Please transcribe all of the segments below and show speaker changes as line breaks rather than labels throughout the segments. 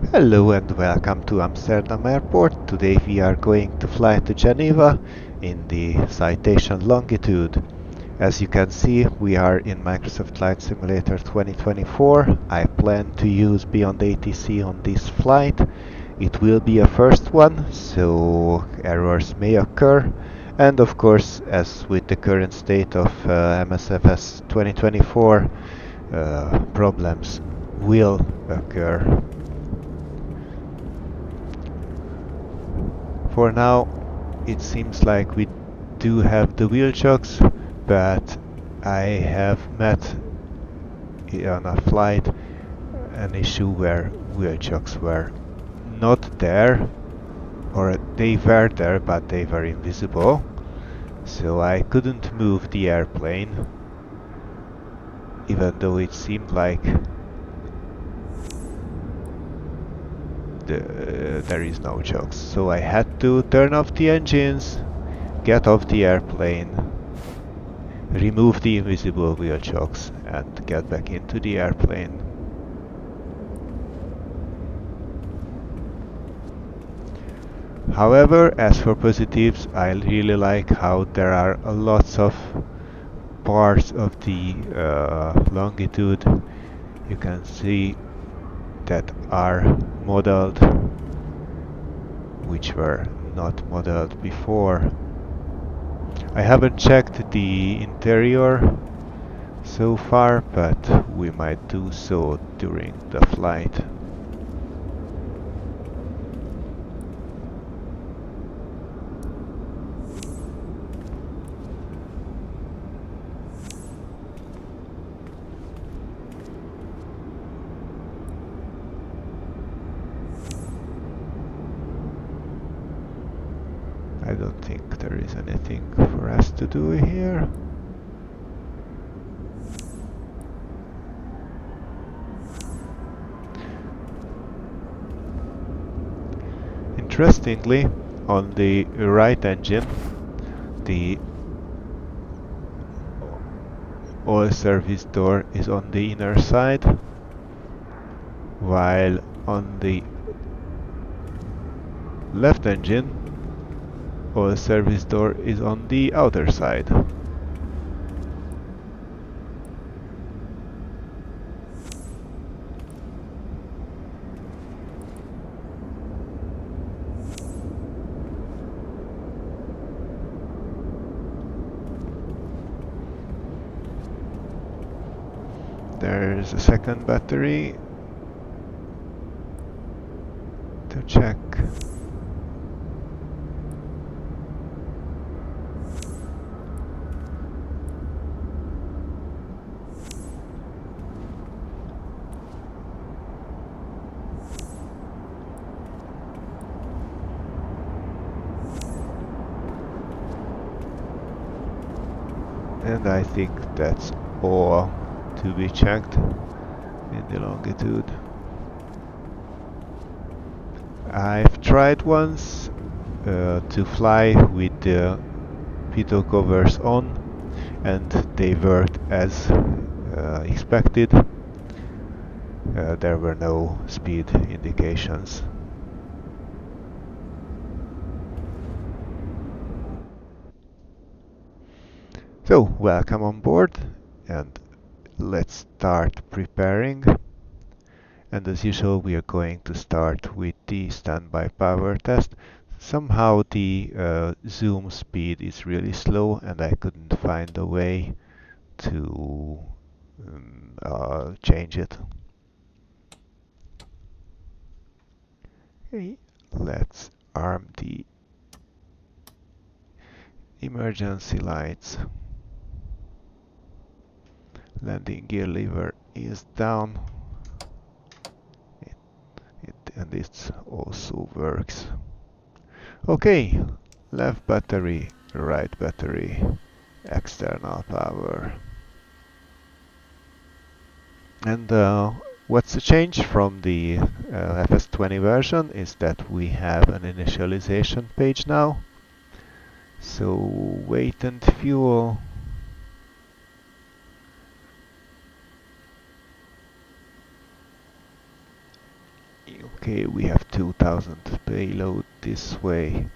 Hello and welcome to Amsterdam Airport. Today we are going to fly to Geneva in the Citation Longitude. As you can see, we are in Microsoft Flight Simulator 2024. I plan to use BeyondATC on this flight. It will be a first one, so errors may occur. And of course, as with the current state of MSFS 2024, problems will occur. For now, it seems like we do have the wheel chocks, but I have met on a flight an issue where wheel chocks were not there, or they were there but they were invisible, so I couldn't move the airplane, even though it seemed like there is no chocks. So I had to turn off the engines, get off the airplane, remove the invisible wheel chocks and get back into the airplane. However, as for positives, I really like how there are lots of parts of the longitude you can see that are modeled, which were not modeled before. I haven't checked the interior so far, but we might do so during the flight. I don't think there is anything for us to do here. Interestingly, on the right engine, the oil service door is on the inner side, while on the left engine, oil service door is on the outer side. There's a second battery to check. And I think that's all to be checked in the longitude. I've tried once to fly with the pitot covers on, and they worked as expected. There were no speed indications. So, welcome on board, and let's start preparing. And as usual, we are going to start with the standby power test. Somehow the zoom speed is really slow, and I couldn't find a way to change it. Okay, let's arm the emergency lights. Landing gear lever is down. And it also works. Okay, left battery, right battery, external power. And what's the change from the FS20 version is that we have an initialization page now. So weight and fuel. Okay, we have 2000 payload this way.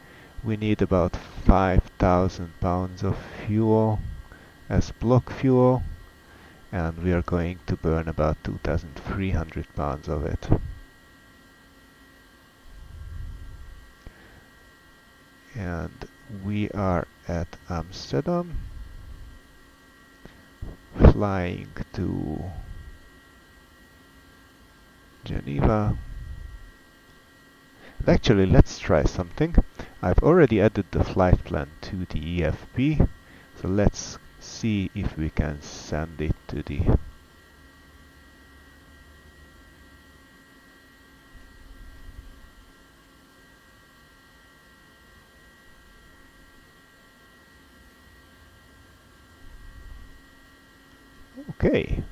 We need about 5000 pounds of fuel as block fuel, and we are going to burn about 2300 pounds of it. And we are at Amsterdam, flying to Geneva. And actually, let's try something. I've already added the flight plan to the EFP, so let's see if we can send it to the okay.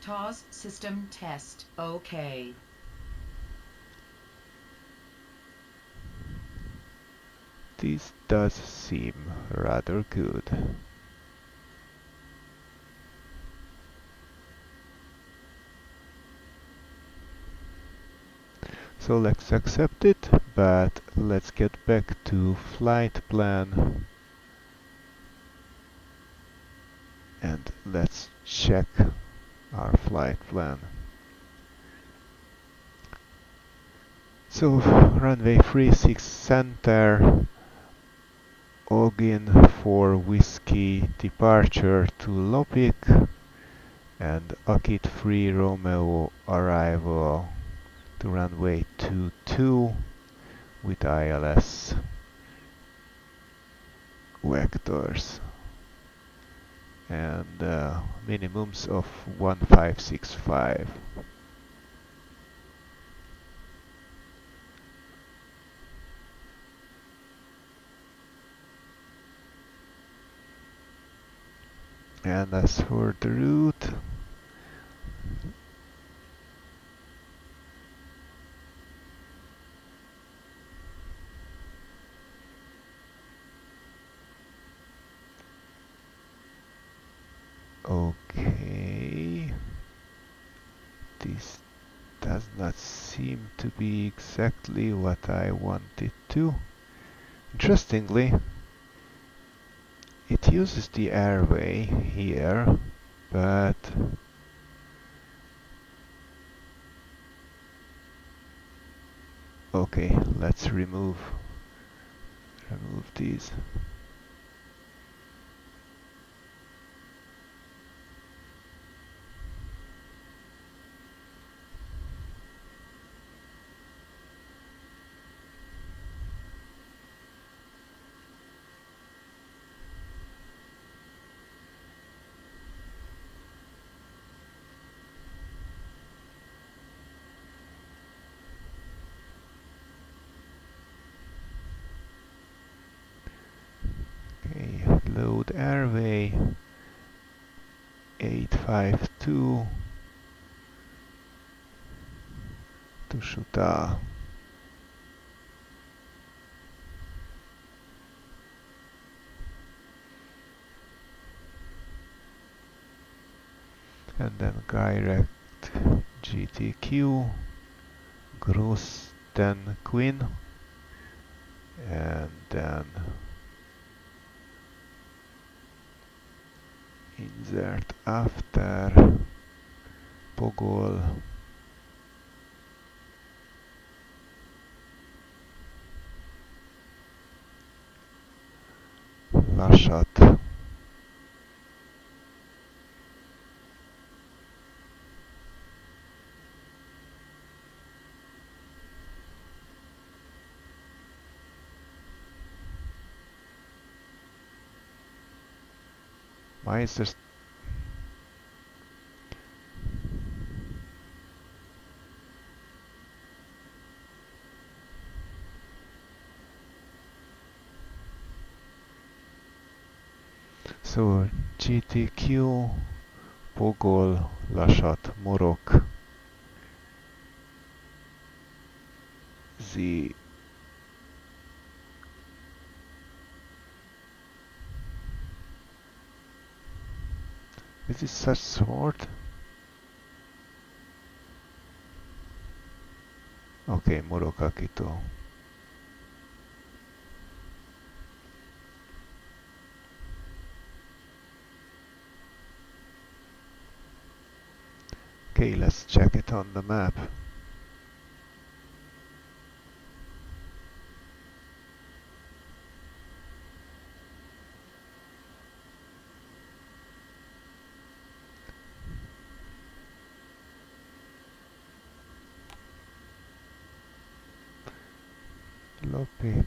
TOS system test. Okay.
This does seem rather good. So let's accept it, but let's get back to flight plan and let's check our flight plan. So runway 36 center, Ogin for whiskey departure to Lopik, and Akit 3 Romeo arrival to runway 22 with ILS vectors and minimums of 1565. And as for the route, okay, this does not seem to be exactly what I wanted to. Interestingly, it uses the airway here, but okay, let's remove these. Okay, load airway 852 to Shuta. And then direct GTQ, Gross, then Queen, and then insert after Pogol, Lashat. Why is there so GTQ, Pogol, Lashat, Morok, Z. Is this such sort? Okay, Murokakito. Okay, let's check it on the map. Lopik.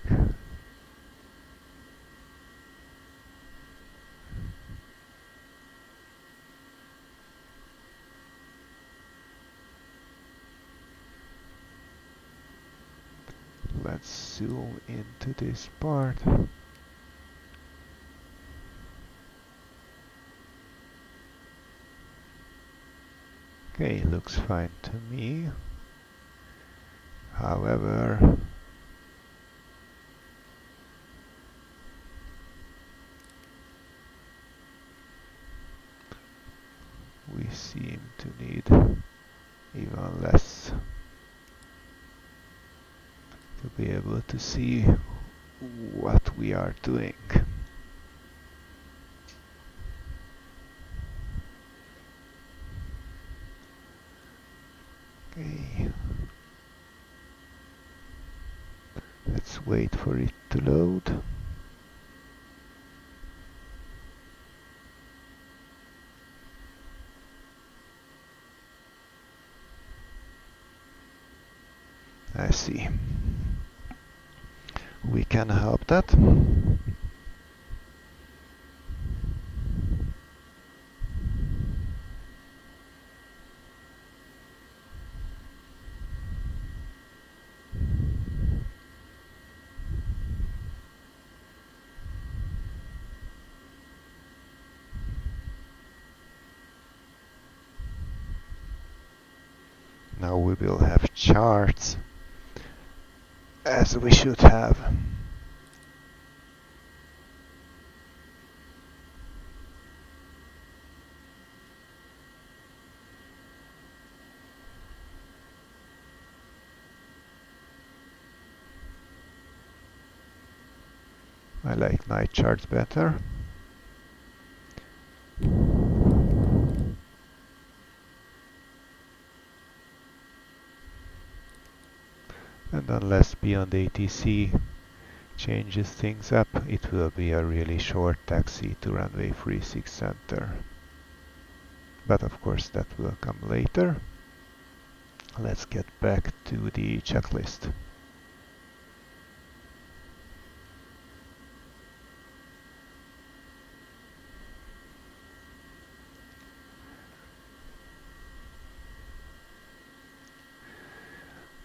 Let's zoom into this part. Okay, looks fine to me. However, we seem to need even less to be able to see what we are doing. Okay, let's wait for it to load. I see. We can help that. Now we will have charts as we should have. I like night charts better. And unless BeyondATC changes things up, it will be a really short taxi to runway 36 center. But of course that will come later. Let's get back to the checklist.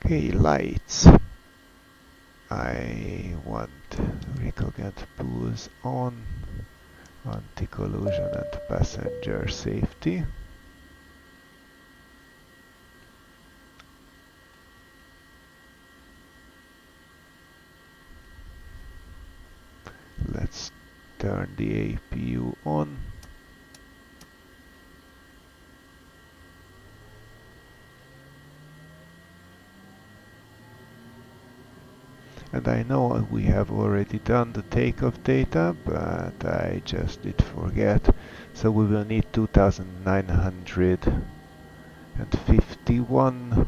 Okay, lights. I want recognize pools on, anti-collision and passenger safety. Let's turn the APU on. And I know we have already done the takeoff data, but I just did forget. So we will need 2,951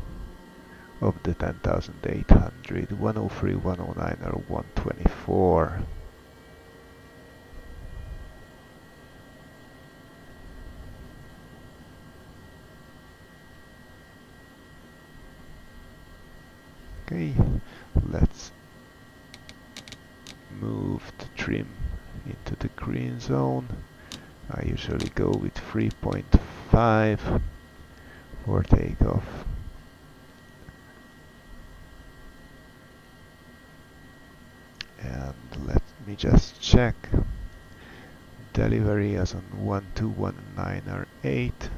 of the 10,800, 103, 109 or 124. Okay, let's move the trim into the green zone. I usually go with 3.5 for takeoff. And let me just check. Delivery as on 121908.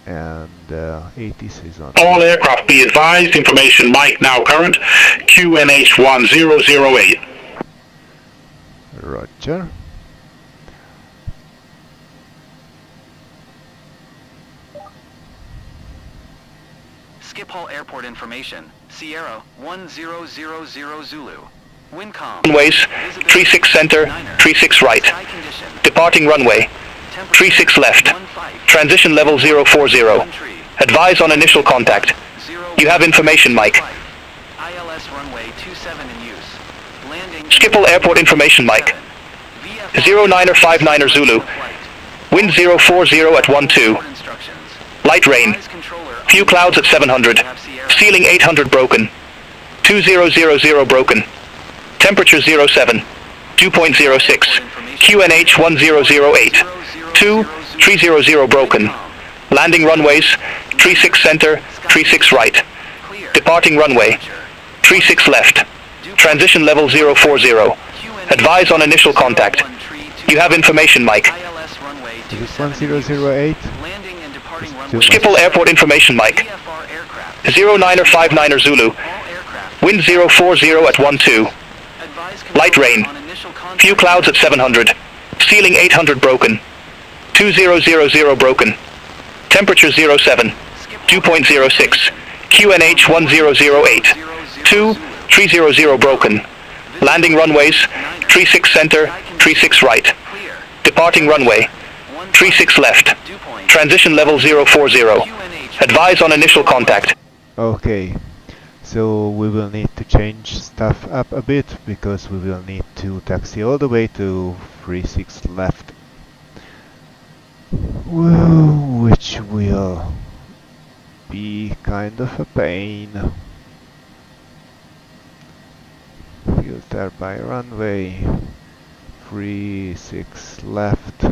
And ATC is on.
All aircraft be advised, information mic now current, QNH1008.
picture.
Schiphol Airport information. Sierra 1000 Zulu. Wind calm.
Runways 36 center, 36 right.
Sky condition.
Departing runway 36 left. Transition level 040. Advise on initial contact. You have information, Mike.
ILS runway 27 in use. Landing.
Schiphol Airport information, Mike. 09er 59er Zulu. Wind 040 at 12. Light rain. Few clouds at 700. Ceiling 800 broken. 2000 broken. Temperature 07. 2.06. QNH 1008. 2300 broken. Landing runways 36 center, 36 right. Departing runway 36 left. Transition level 040. Advise on initial contact. You have information, Mike.
Is this 1008?
Schiphol Airport information, Mike. 09er 59er Zulu. Wind 040 at 12. Light rain. Few clouds at 700. Ceiling 800 broken. 2000 broken. Temperature 07. 2.06. QNH 1008. 2300 broken. Landing runways 36 center, 36 right. Departing runway 36 left. Transition level 040. Advise on initial contact.
Okay, so we will need to change stuff up a bit because we will need to taxi all the way to 36 left. Which will be kind of a pain. Filter by runway 36 left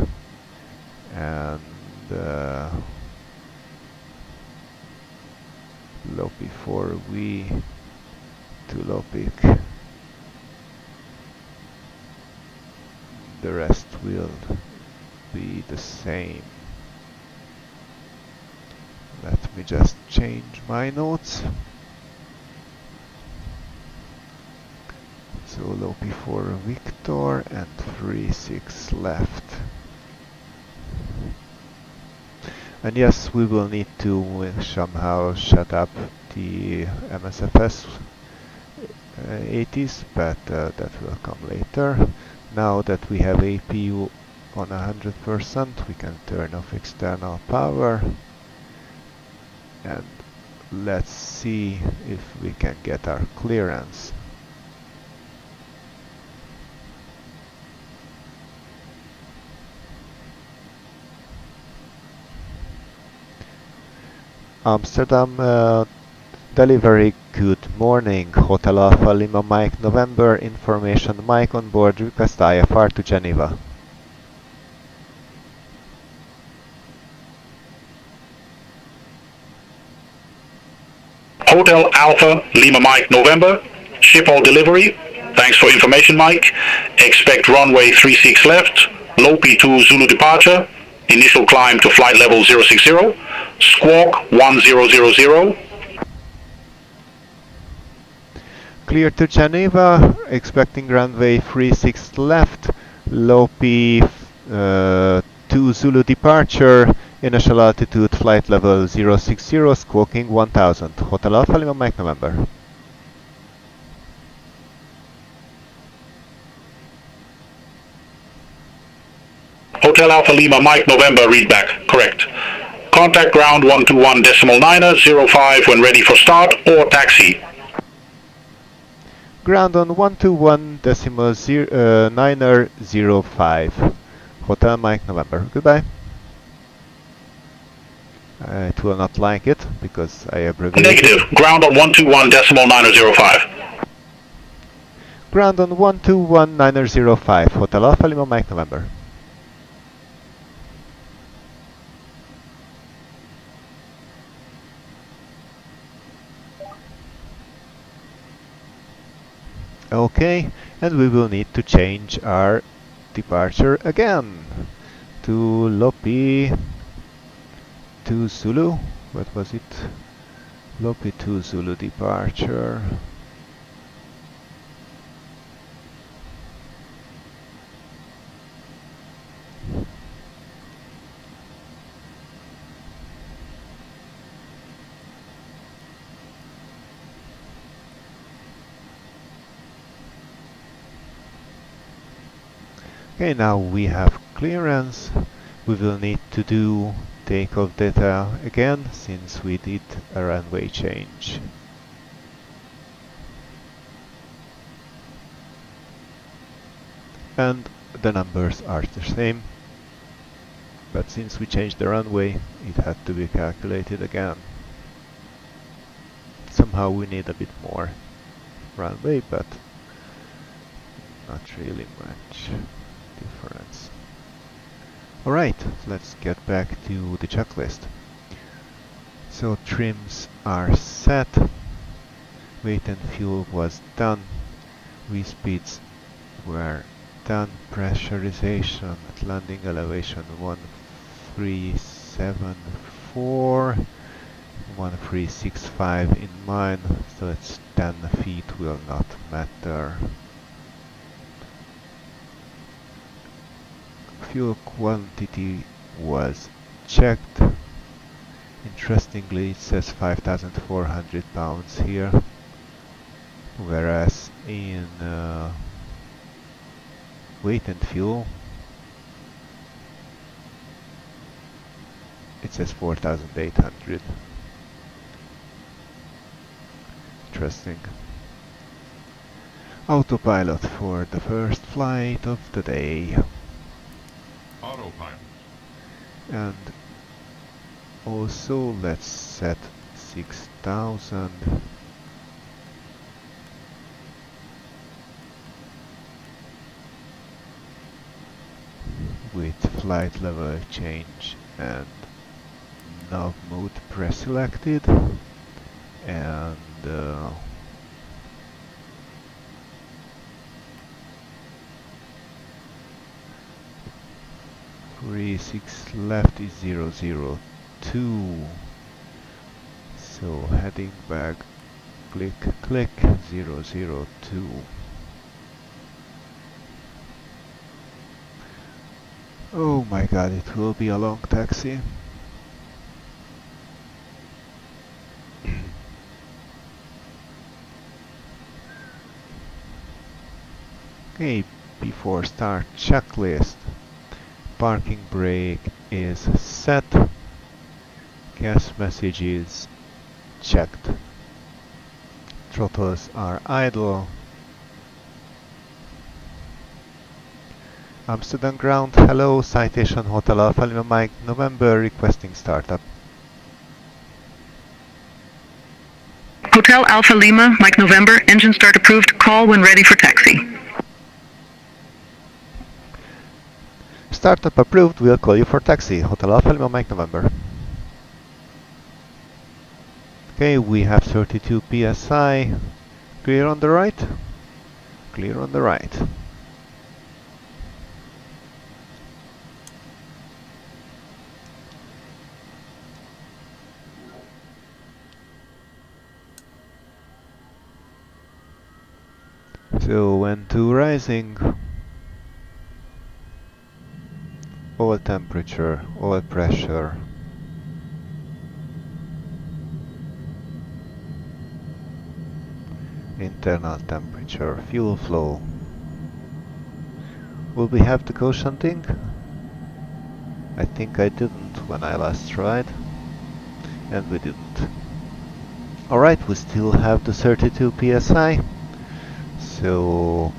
and Lopi 4V to Lopik. The rest will be the same. Let me just change my notes. So Lopi 4 Victor and 36 left. And yes, we will need to somehow set up the MSFS 80s, but that will come later. Now that we have APU on 100%, we can turn off external power. And let's see if we can get our clearance. Amsterdam delivery, good morning. Hotel Alpha Lima Mike November, information Mike on board, request IFR to Geneva.
Hotel Alpha Lima Mike November, Schipol delivery. Thanks for information, Mike. Expect runway 36 left, Lopi 2 Zulu departure. Initial climb to flight level 060, squawk 1000.
Clear to Geneva, expecting runway 36 left, Lopi 2 Zulu departure, initial altitude flight level 060, squawking 1000. Hotel Alpha Lima Mike November.
Hotel Alpha Lima Mike November readback, correct. Contact ground 121.905 when ready for start or taxi.
Ground on 121.905. Hotel Mike November. Goodbye. It will not like it because I abbreviated.
Negative. Ground on 121.905.
Ground on 121.905. Hotel Alpha Lima Mike November. Okay, and we will need to change our departure again to Lopi 2 Zulu. What was it? Lopi 2 Zulu departure. Okay, now we have clearance. We will need to do takeoff data again since we did a runway change. And the numbers are the same, but since we changed the runway, it had to be calculated again. Somehow we need a bit more runway, but not really much difference. Alright, let's get back to the checklist. So trims are set, weight and fuel was done, V-speeds were done, pressurization at landing elevation 1374, 1365 in mind, so it's 10 feet will not matter. Fuel quantity was checked. Interestingly, it says 5,400 pounds here, whereas in weight and fuel it says 4,800. Interesting. Autopilot for the first flight of the day.
Autopilot.
And also let's set 6,000. With flight level change and nav mode pre-selected, and 36 left is 002. So heading back, click, click, 002. Oh my god, it will be a long taxi. Okay, before start checklist. Parking brake is set. Gas messages checked. Throttles are idle. Amsterdam ground, hello, Citation Hotel Alpha Lima Mike November requesting startup.
Hotel Alpha Lima, Mike November, engine start approved, call when ready for taxi.
Startup approved, we'll call you for taxi. Hotel Alpha Lima Mike November. Okay, we have 32 psi. Clear on the right? Clear on the right. So when to rising, oil temperature, oil pressure, internal temperature, fuel flow. Will we have the co-shunting? I think I didn't when I last tried, and we didn't. Alright, we still have the 32 psi. So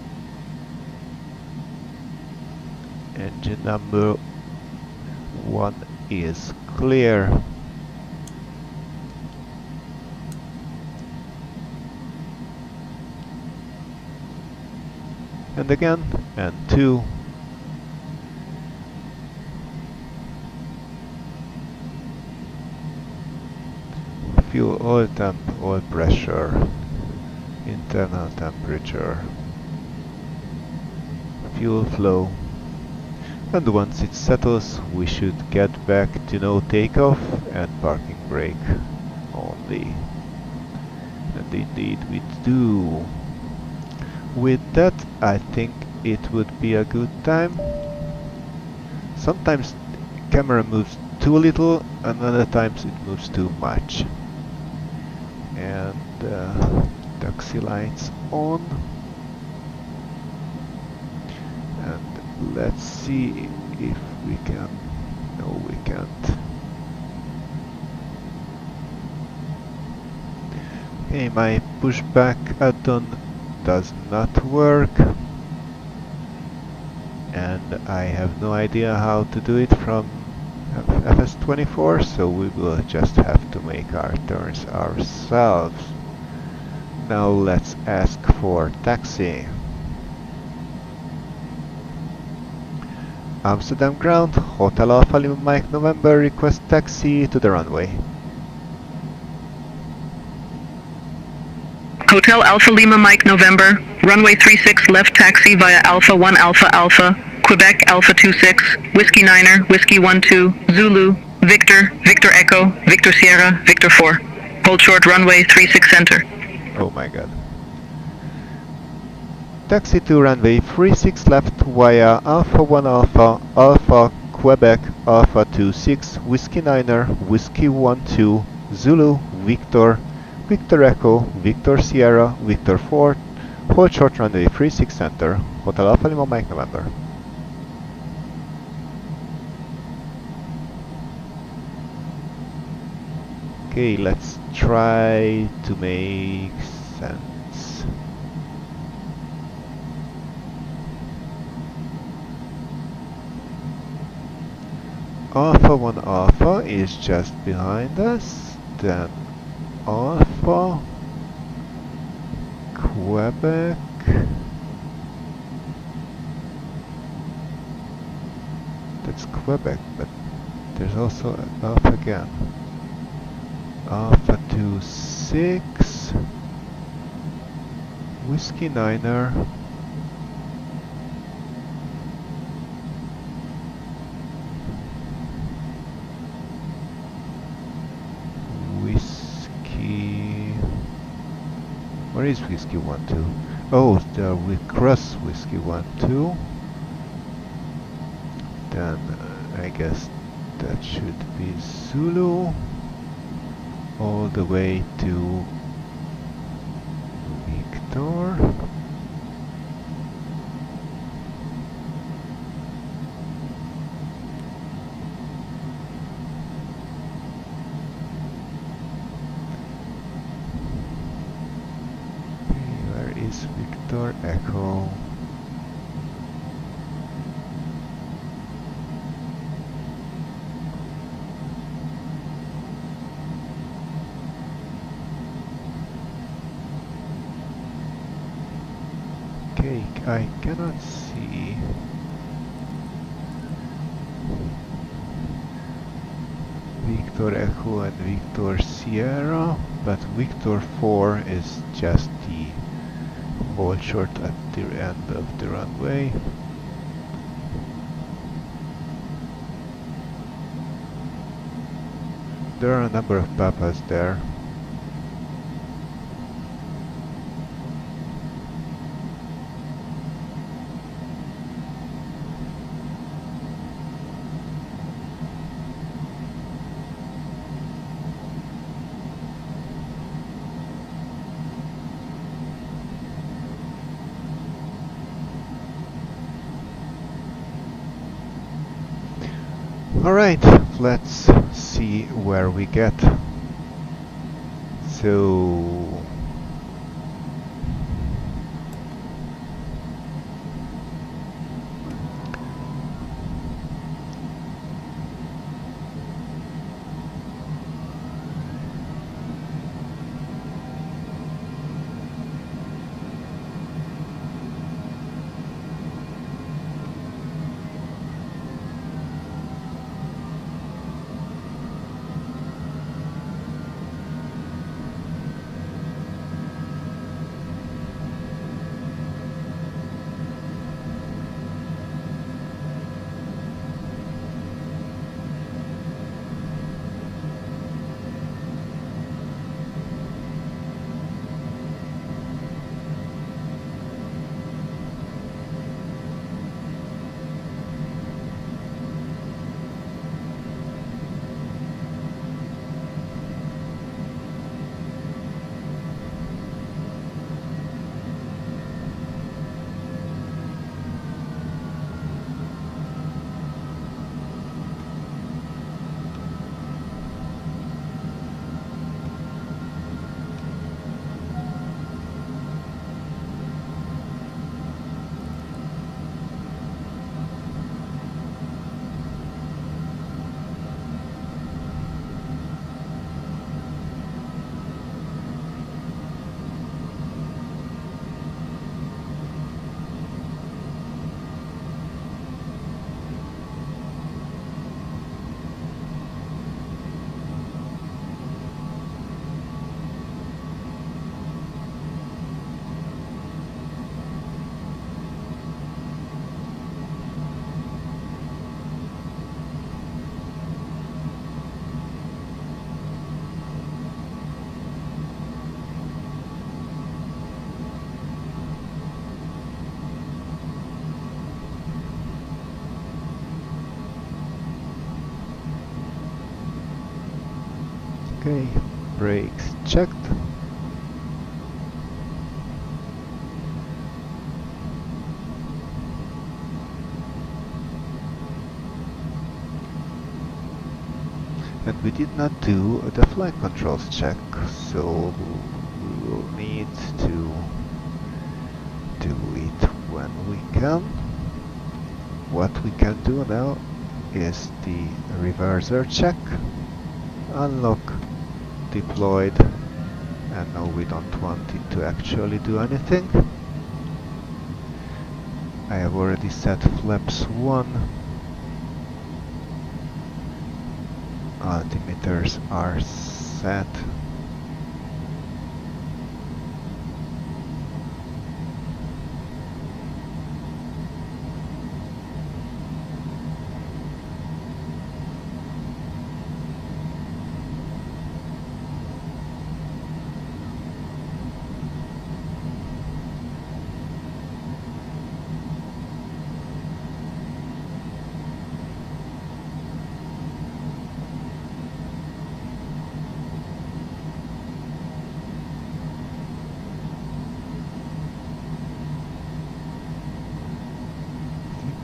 engine number 1 is clear. And again, and 2. Fuel, oil temp, oil pressure, internal temperature, fuel flow, and once it settles we should get back to no takeoff and parking brake only. And indeed we do. With that I think it would be a good time. Sometimes camera moves too little and other times it moves too much. And taxi lights on, and Let's see if we can. No, we can't. Okay, my pushback add-on does not work, and I have no idea how to do it from FS24, so we will just have to make our turns ourselves. Now let's ask for taxi. Amsterdam ground, Hotel Alpha Lima Mike November, request taxi to the runway.
Hotel Alpha Lima Mike November, runway 36 left taxi via Alpha 1 Alpha Alpha, Quebec Alpha 26, Whiskey Niner, Whiskey 12, Zulu, Victor, Victor Echo, Victor Sierra, Victor 4. Hold short runway 36 center.
Oh my god. Taxi to runway 36 left via Alpha 1 Alpha, Alpha, Quebec, Alpha 26, Whiskey Niner, Whiskey 12, Zulu, Victor, Victor Echo, Victor Sierra, Victor 4, hold short runway 36 center, Hotel Alpha Lima Mike November. Okay, let's try to make sense. Alpha 1 Alpha is just behind us, then Alpha, Quebec, that's Quebec, but there's also Alpha again. Alpha 26, Whiskey Niner, Whiskey, where is Whiskey 12? Oh, there we cross Whiskey 12. Then I guess that should be Zulu all the way to Victor. Where is Victor Echo? Okay, I cannot see. Victor Echo and Victor Sierra, but Victor 4 is just the hold short at the end of the runway. There are a number of papas there. Alright, let's see where we get. So Okay, brakes checked. And we did not do the flight controls check, so we will need to do it when we can. What we can do now is the reverser check. Unlock, deployed, and now we don't want it to actually do anything. I have already set flaps 1. Altimeters are set.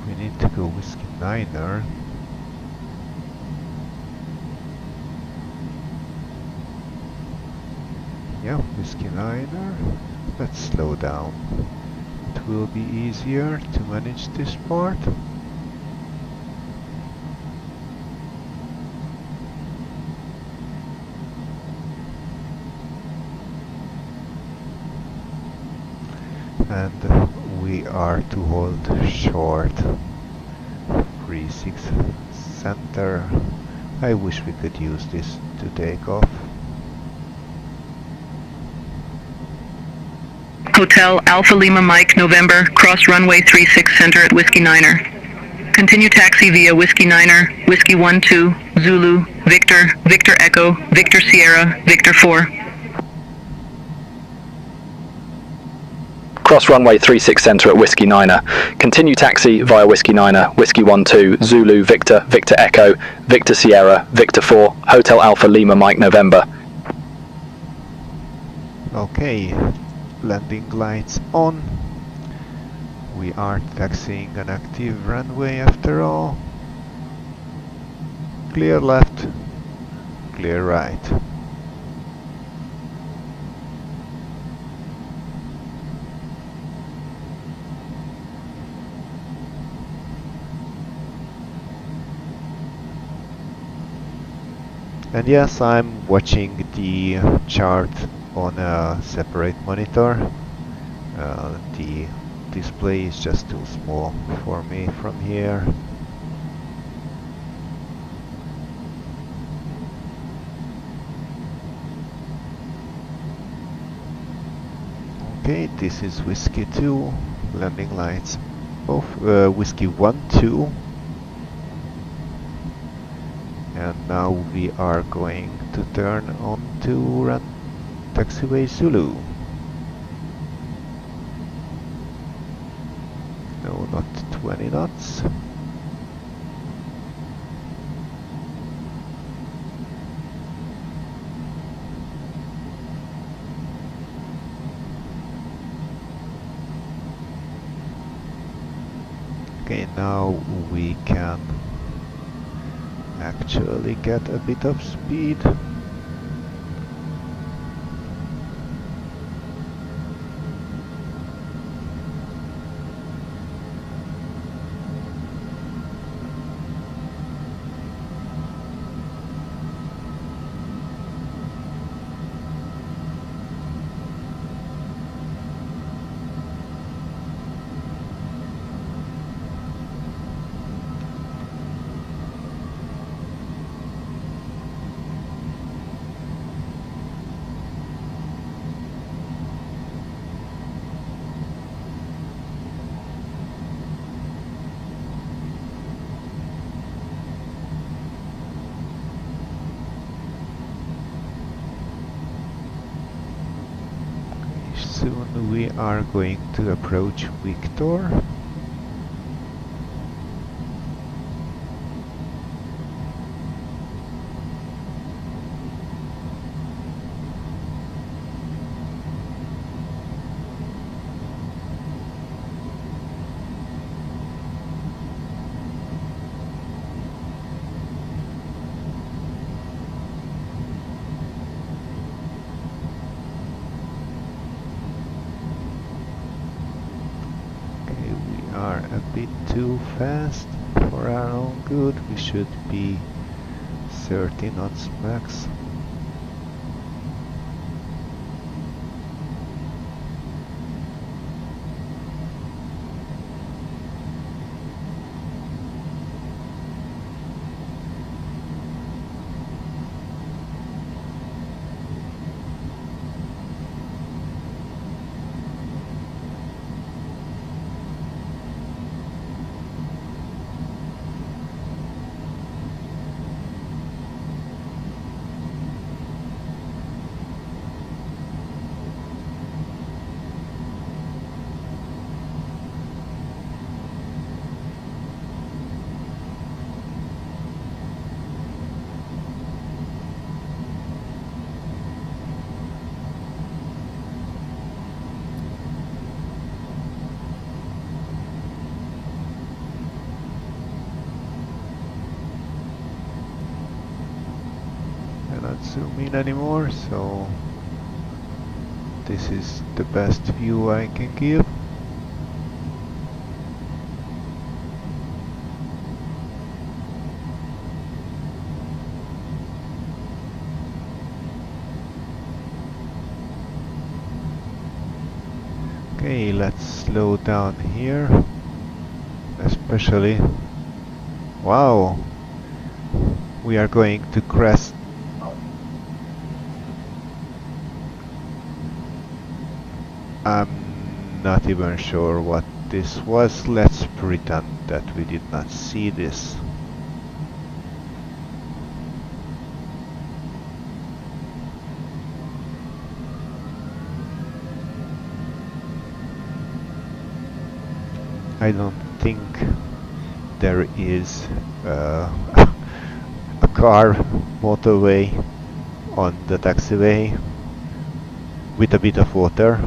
We need to go Whiskey Niner. Yeah, Whiskey Niner. Let's slow down. It will be easier to manage this part. And we are to hold short 36 center. I wish we could use this to take off.
Hotel Alpha Lima Mike November, cross runway 36 center at Whiskey Niner. Continue taxi via Whiskey Niner, Whiskey 12, Zulu, Victor, Victor Echo, Victor Sierra, Victor 4.
Cross runway 36 center at Whiskey Niner. Continue taxi via Whiskey Niner, Whiskey 12, Zulu, Victor, Victor Echo, Victor Sierra, Victor 4, Hotel Alpha Lima Mike November.
Okay, landing lights on. We are taxiing an active runway after all. Clear left, clear right. And yes, I'm watching the chart on a separate monitor. The display is just too small for me from here. Okay, this is Whiskey 2, landing lights off, Whiskey 12. And now we are going to turn on to run taxiway Zulu. No, not 20 knots. Okay, now we can actually get a bit of speed. Soon we are going to approach Victor. bit too fast for our own good. We should be 30 knots max. Cannot zoom in anymore, so this is the best view I can give. Okay, let's slow down here, especially. Wow, we are going to crest. I'm not even sure what this was. Let's pretend that we did not see this. I don't think there is a car motorway on the taxiway with a bit of water.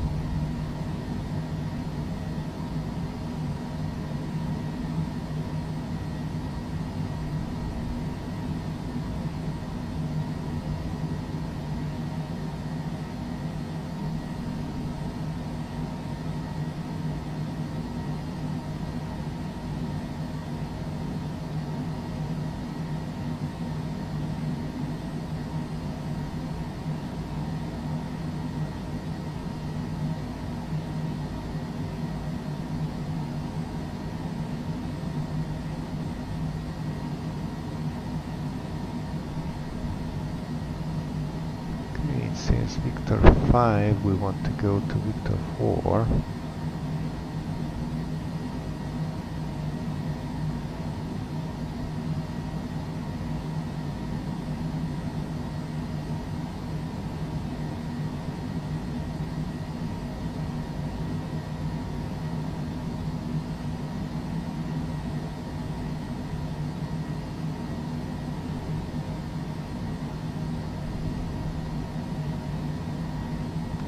Says Victor 5, we want to go to Victor 4.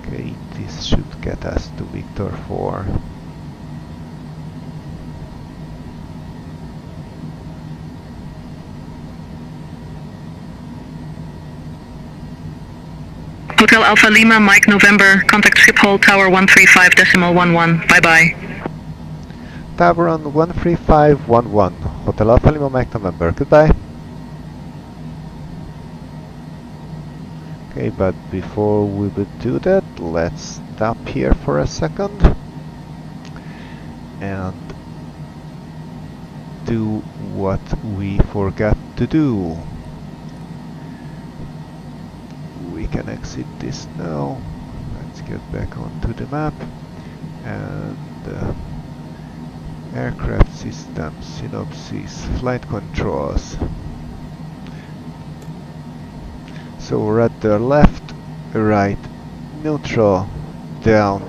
Okay, this should get us to Victor 4.
Hotel Alpha Lima, Mike November, contact Schipol Tower 135.11. Bye bye.
Tower on 13511, Hotel Alpha Lima, Mike November, goodbye. Okay, but before we would do that, let's stop here for a second and do what we forgot to do. We can exit this now. Let's get back onto the map and aircraft systems, synopsis, flight controls. So rudder left, right, neutral, down,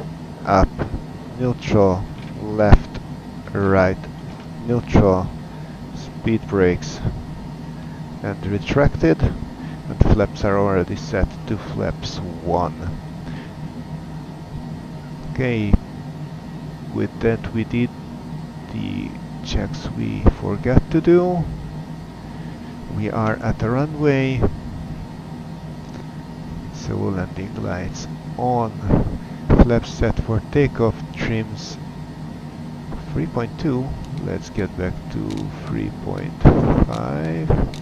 up, neutral, left, right, neutral, speed brakes, and retracted, and flaps are already set to flaps 1. Okay, with that we did the checks we forgot to do. We are at the runway. So landing lights on, flaps set for takeoff, trims 3.2, let's get back to 3.5.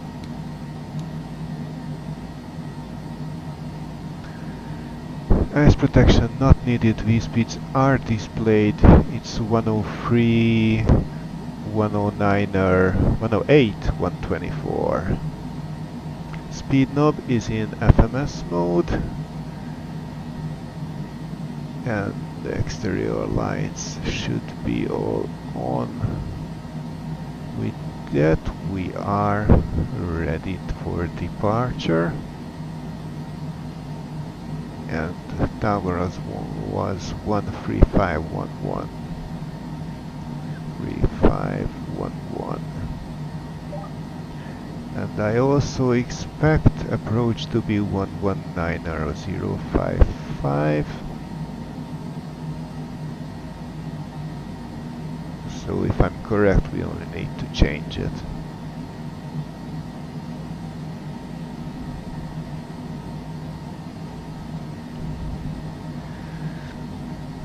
Ice protection not needed, V-speeds are displayed. It's 103, 109er, 108, 124. Speed knob is in FMS mode. And the exterior lights should be all on. With that, we are ready for departure. And the tower was 13511. 3511. And I also expect approach to be 119.055. So if I'm correct, we only need to change it.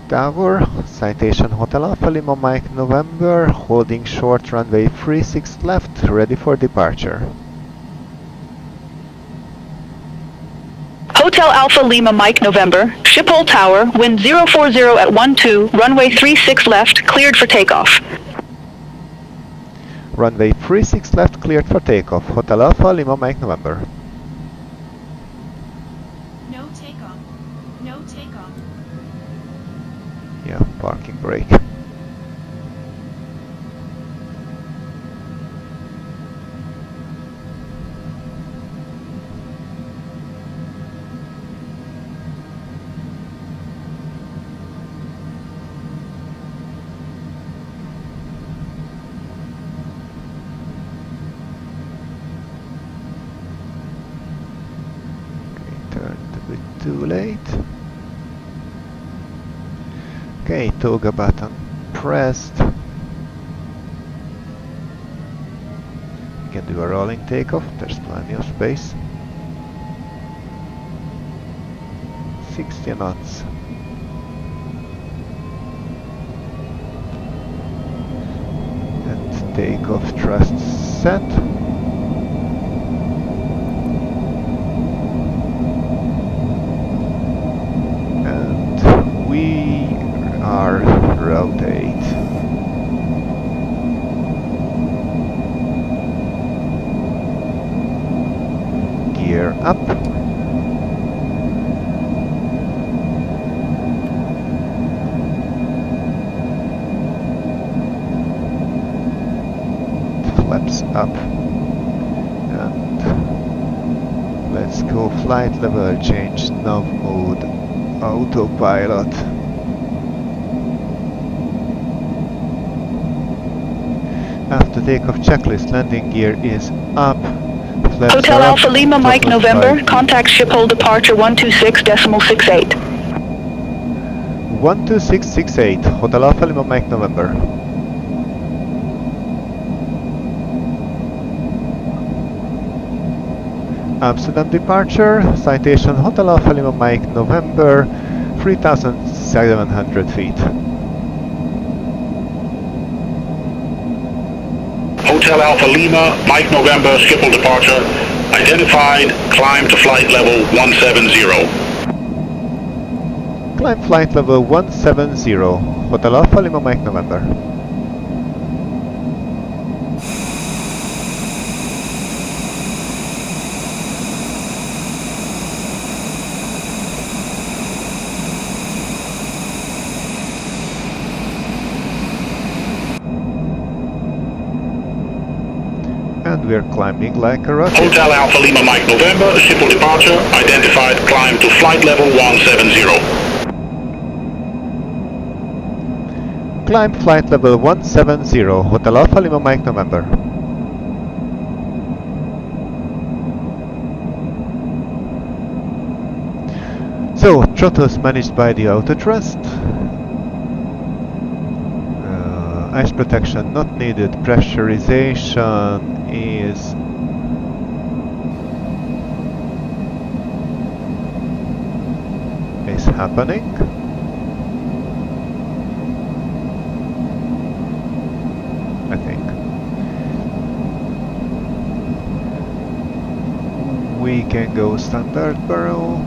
Tower, Citation Hotel Alpha Lima Mike November, holding short runway 36 left, ready for departure.
Hotel Alpha Lima Mike November, Schipol Tower, wind 040 at 12, runway 36 left, cleared for takeoff.
Runway 36 left, cleared for takeoff. Hotel Alpha Lima Mike November.
No takeoff. No takeoff.
Yeah, parking brake. Too late. Okay, toga button pressed. You can do a rolling takeoff, there's plenty of space. 60 knots. And takeoff thrust set. We are rotate. Gear up. Flaps up. And let's go flight level change, nav mode. Autopilot. After takeoff checklist, landing gear is up. Flaps
Hotel
are
Alpha
up,
Lima Mike
throttle
November,
5.
contact Schipol departure 126.68.
12668, Hotel Alpha Lima Mike November. Amsterdam departure, Citation Hotel Alpha Lima Mike November, 3,700 feet.
Hotel Alpha Lima, Mike November, Schipol departure. Identified, climb to flight level 170.
Climb flight level 170, Hotel Alpha Lima Mike November. And we're climbing like a rocket.
Hotel Alpha Lima Mike November, Schipol departure. Identified, climb to flight level 170.
Climb flight level 170, Hotel Alpha Lima Mike November. So, throttles managed by the auto thrust. Ice protection not needed. Pressurization is happening. I think. We can go standard barrel.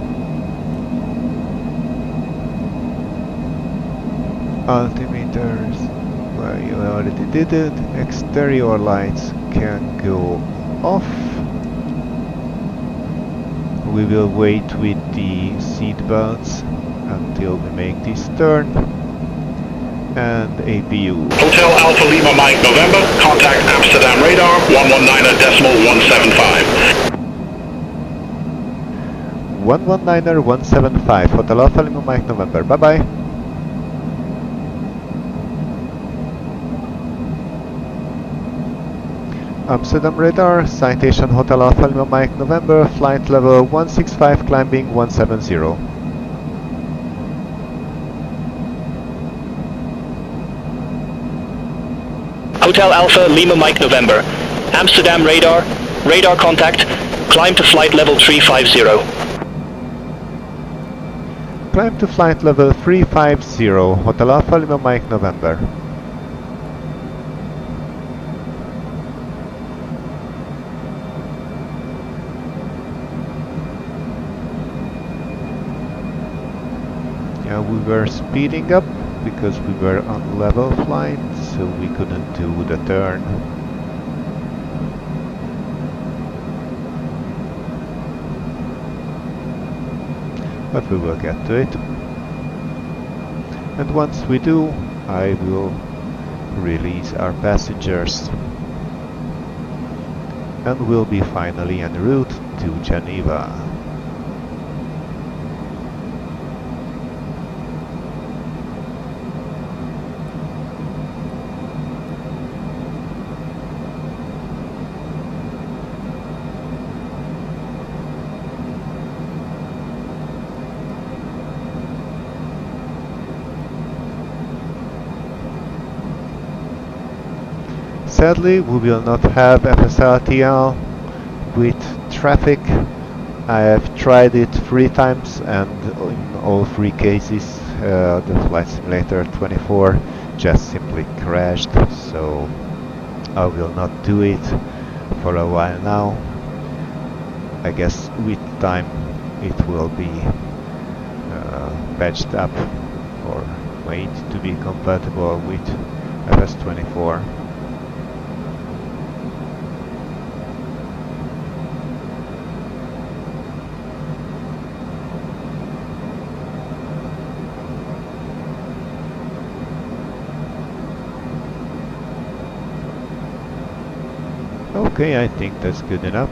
Altimeters, well, you already did it. Exterior lights can go off. We will wait with the seat belts until we make this turn. And APU.
Hotel Alpha Lima Mike November, contact Amsterdam radar 119.175.
119.175, Hotel Alpha Lima Mike November, bye bye. Amsterdam radar, citation Hotel Alpha Lima Mike November, flight level 165, climbing 170.
Hotel Alpha Lima Mike November, Amsterdam radar, radar contact, climb to flight level 350.
Climb to flight level 350, Hotel Alpha Lima Mike November. Yeah, we were speeding up because we were on level flight, so we couldn't do the turn. But we will get to it. And once we do, I will release our passengers. And we'll be finally en route to Geneva. Sadly, we will not have FSLTL with traffic. I have tried it 3 times and in all 3 cases the Flight Simulator 24 just simply crashed, so I will not do it for a while now. I guess with time it will be patched up or made to be compatible with FS24. Okay, I think that's good enough.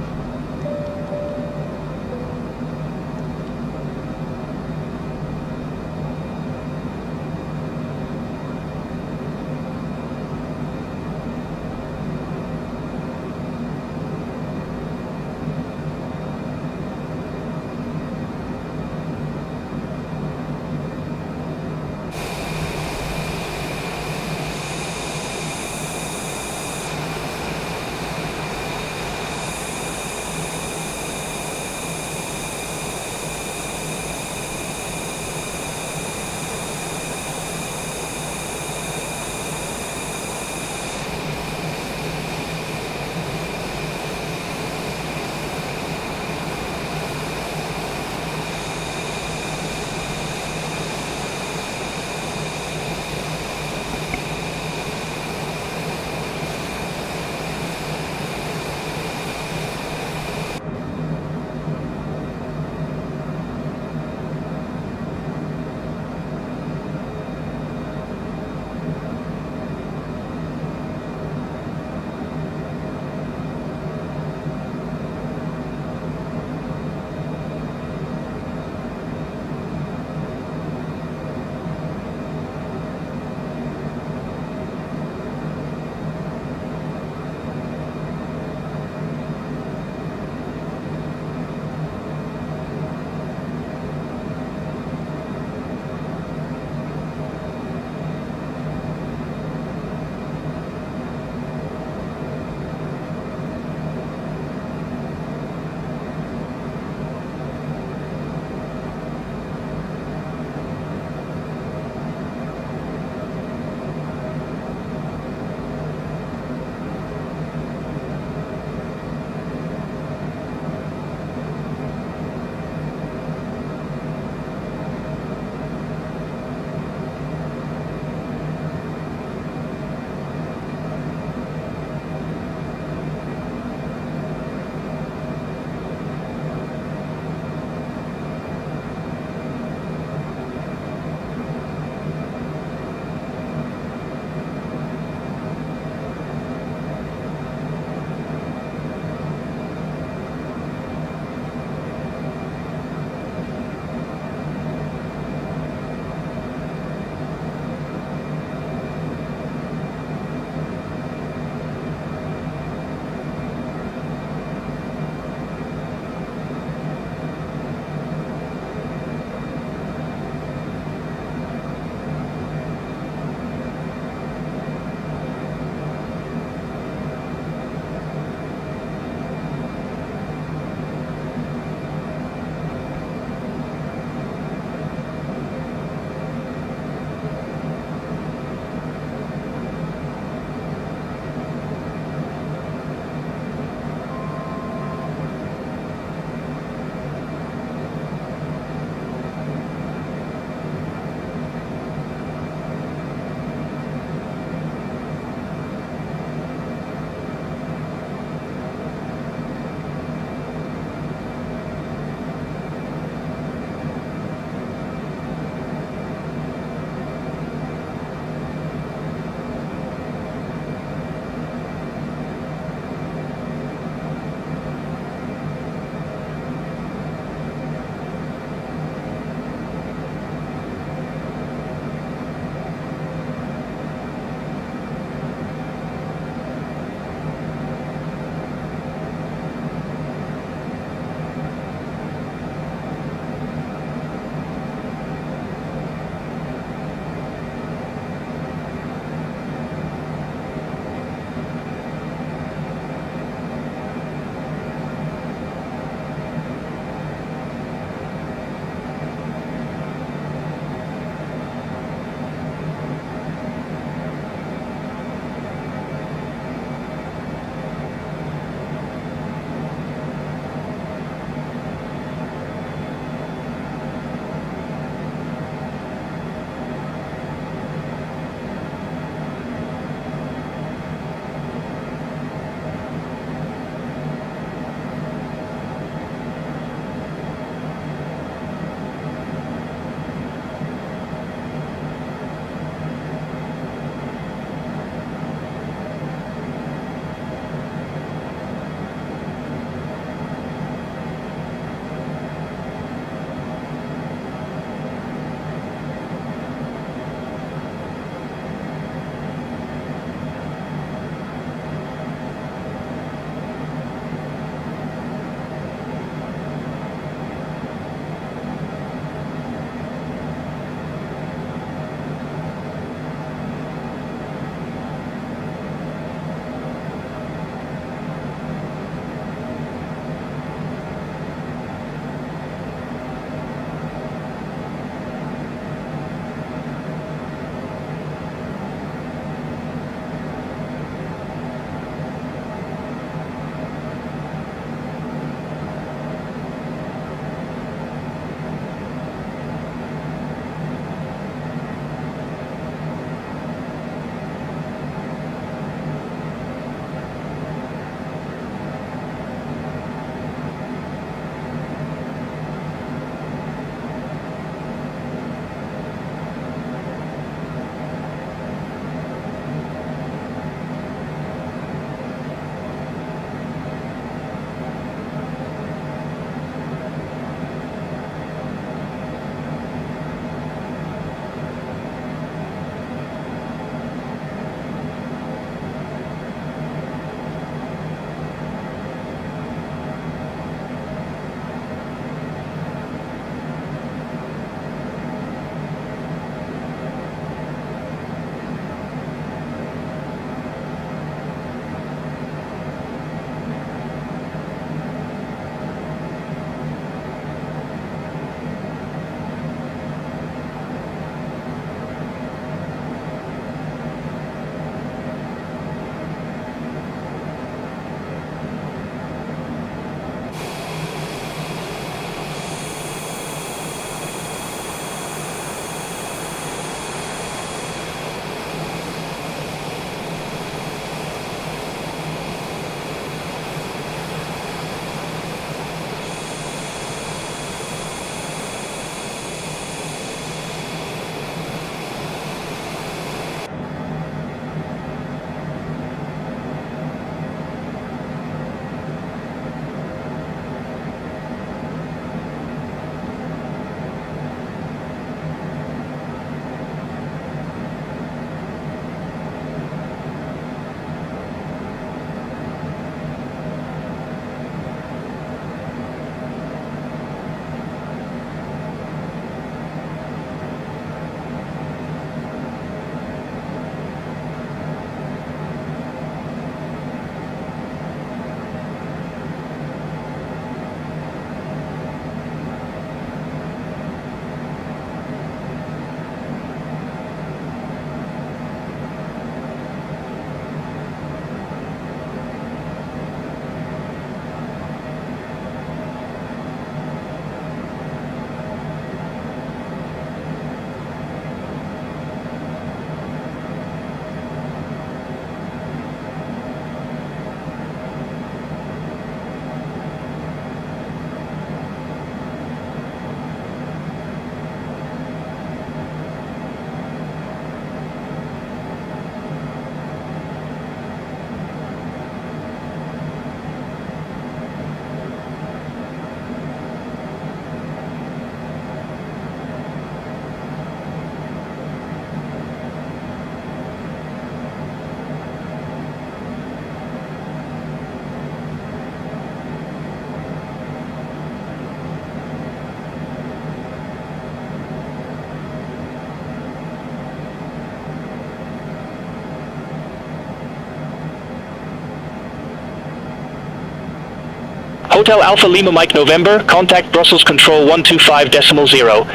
Hotel Alpha Lima Mike November, contact Brussels Control 125.0.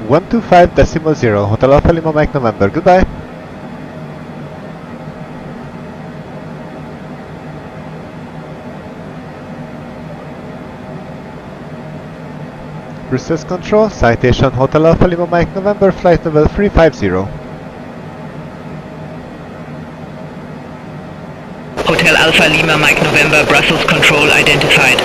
125.0, Hotel Alpha Lima Mike November, goodbye. Brussels Control, Citation Hotel Alpha Lima Mike November, flight level 350.
Hotel Alpha Lima Mike November, Brussels Control identified.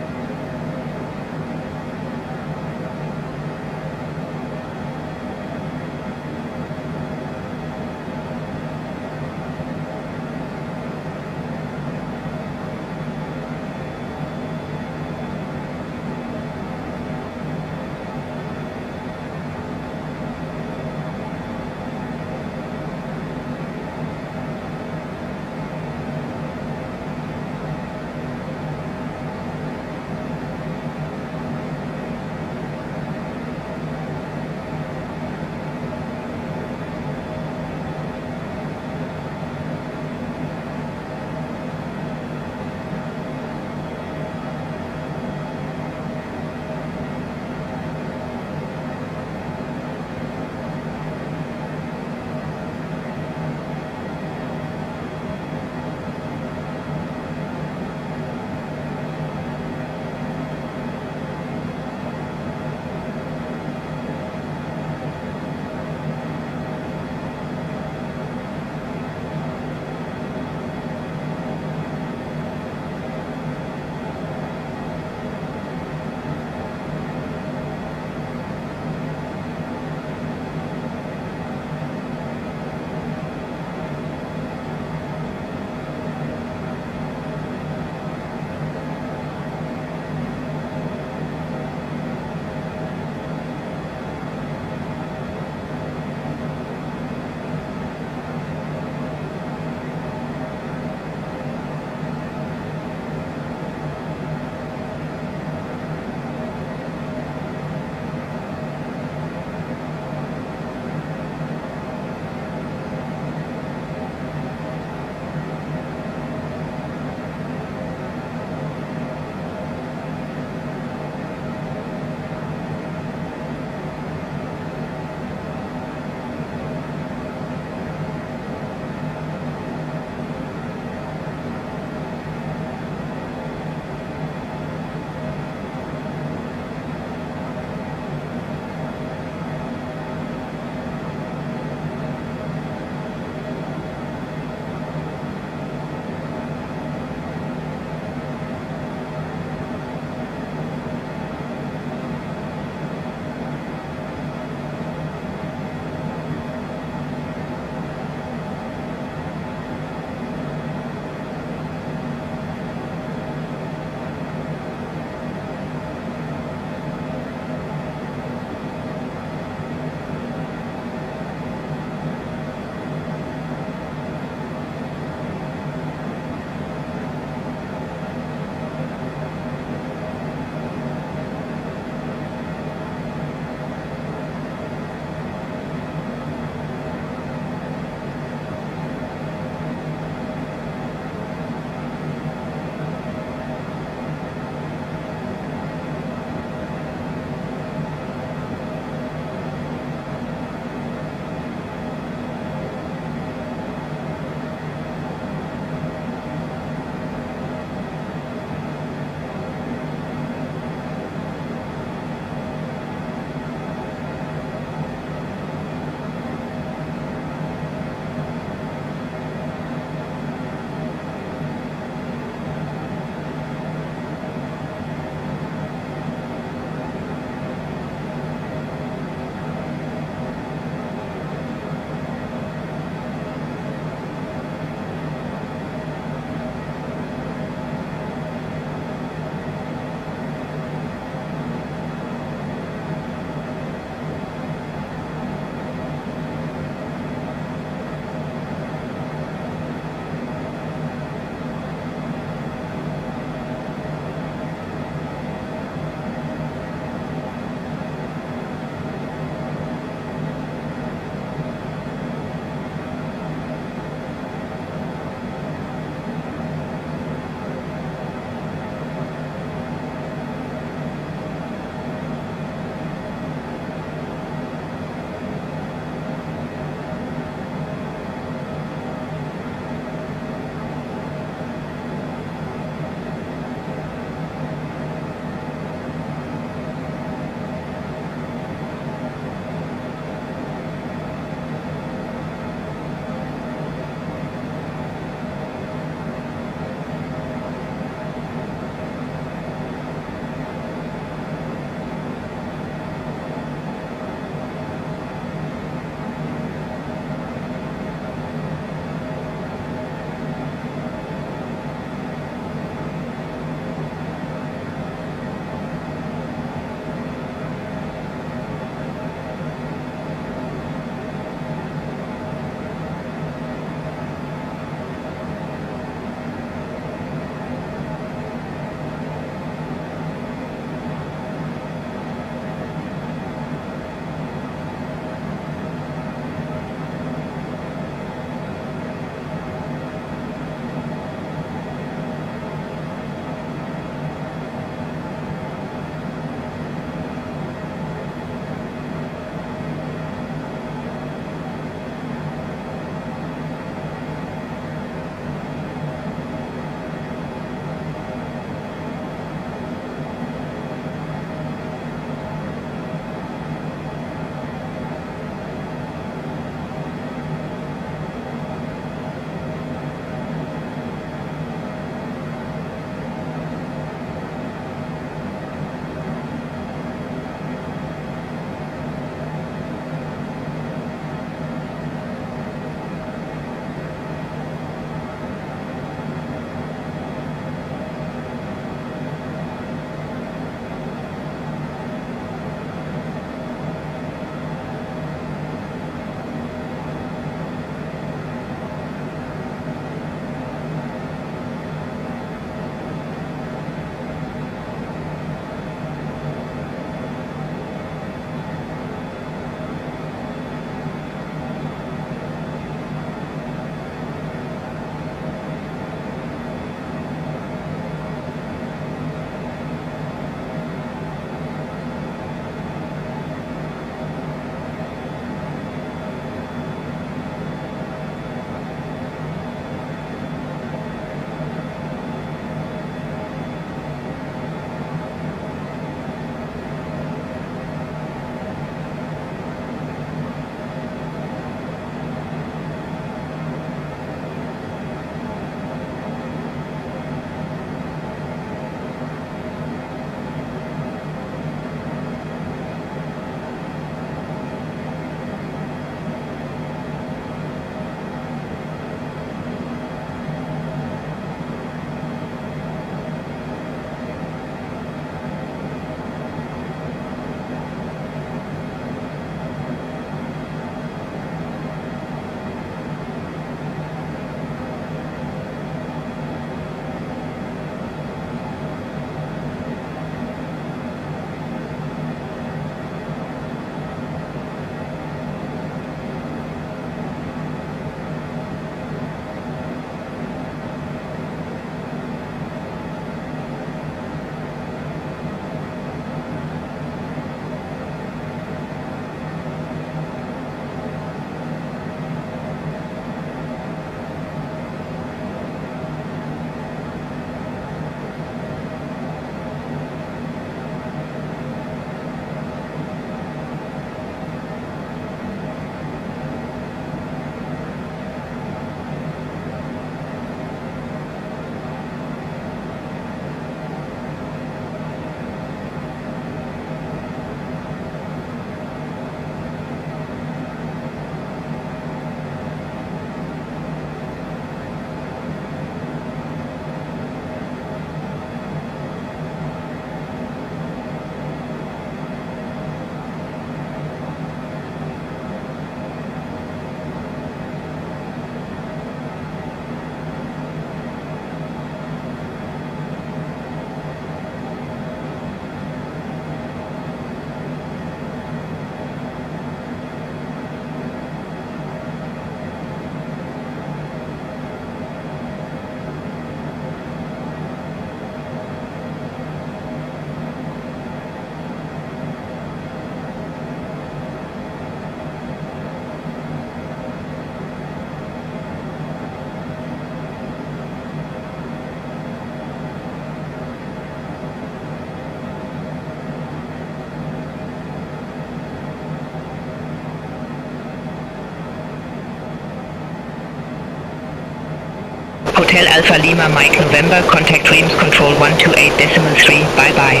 Hotel Alpha Lima Mike November, contact Dreams Control 128.3, bye bye.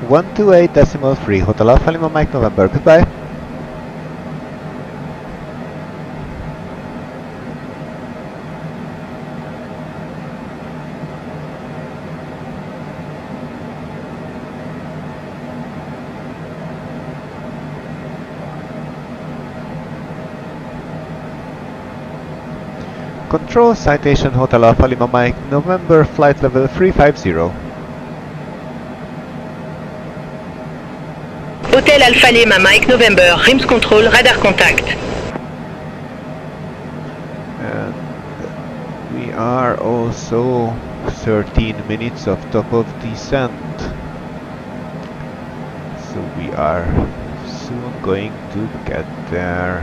128.3, Hotel Alpha Lima Mike November, goodbye. Control Citation Hotel Alpha Lima Mike November, flight level 350.
Hotel Alpha Lima Mike November, Dreams Control, radar contact.
And we are also 13 minutes off top of descent. So we are soon going to get there.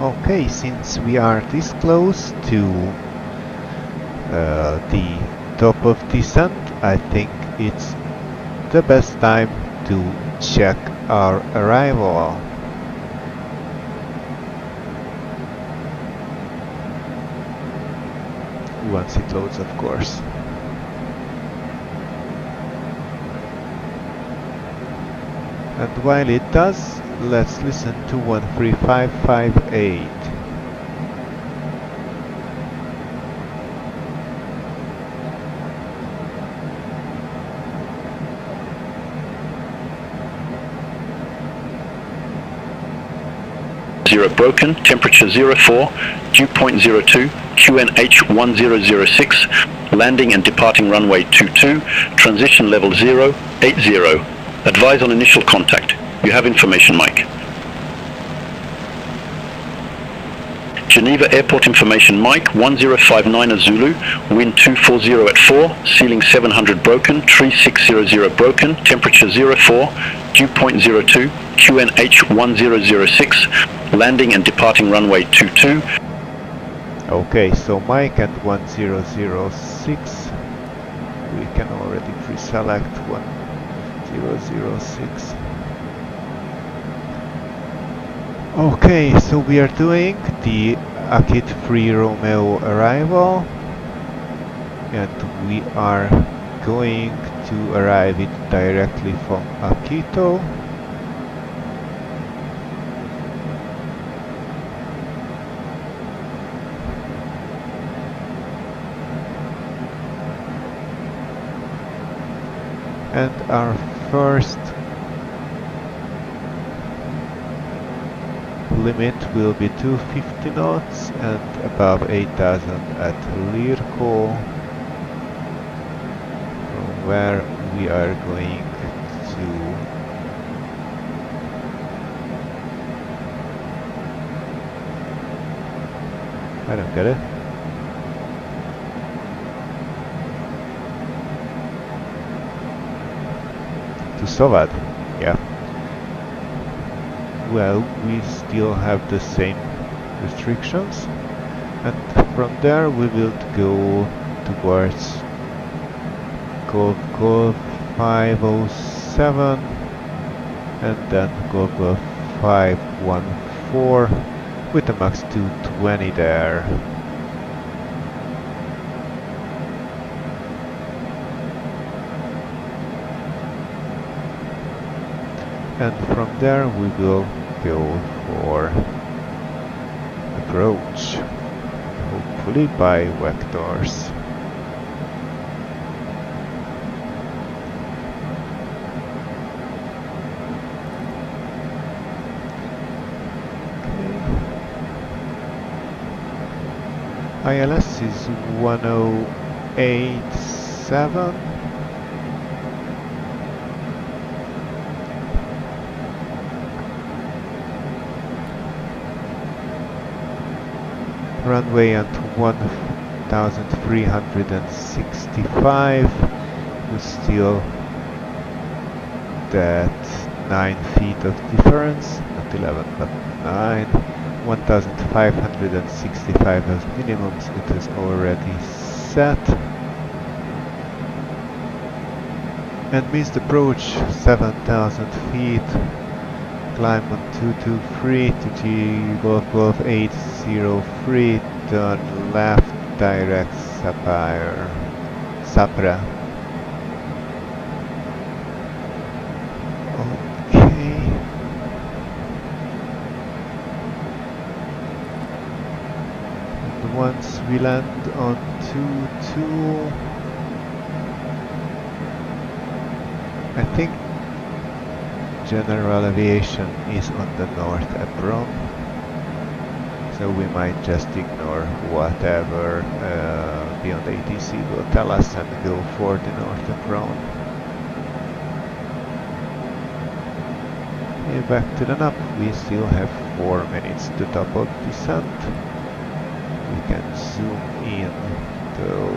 Okay, since we are this close to the top of descent, I think it's the best time to check our arrival. Once it loads, of course. And while it does, let's listen to 13558.
Zero broken, temperature 04, dew point 02, QNH 1006, landing and departing runway 22, transition level 0, 80. Advise on initial contact. You have information, Mike. Geneva Airport information, Mike, 1059 Zulu, wind 240 at 4, ceiling 700 broken, tree 600 broken, temperature 04, dew point 02, QNH 1006, landing and departing runway 22.
Okay, so Mike and 1006, we can already pre-select 1006. Okay, so we are doing the Akit Free Romeo arrival, and we are going to arrive it directly from Akito. And our first limit will be 250 knots and above 8000 at Lirko, from where we are going to I don't get it. To Sovad, yeah. Well, we still have the same restrictions, and from there we will go towards Golf 507 and then Golf 514 with a max 220 there. And from there we will go for approach, hopefully by vectors. Okay. ILS is 1087. Runway at 1365 with still that 9 feet of difference, not 11 but 9. 1565 as minimums, it is already set. And missed approach 7000 feet. Climb on 223 to G Golf 803, turn left, direct Sapra. Okay. And once we land on 22, I think General Aviation is on the north apron, so we might just ignore whatever BeyondATC will tell us and go for the north apron. Okay, back to the NAP, we still have 4 minutes to double descent. We can zoom in though.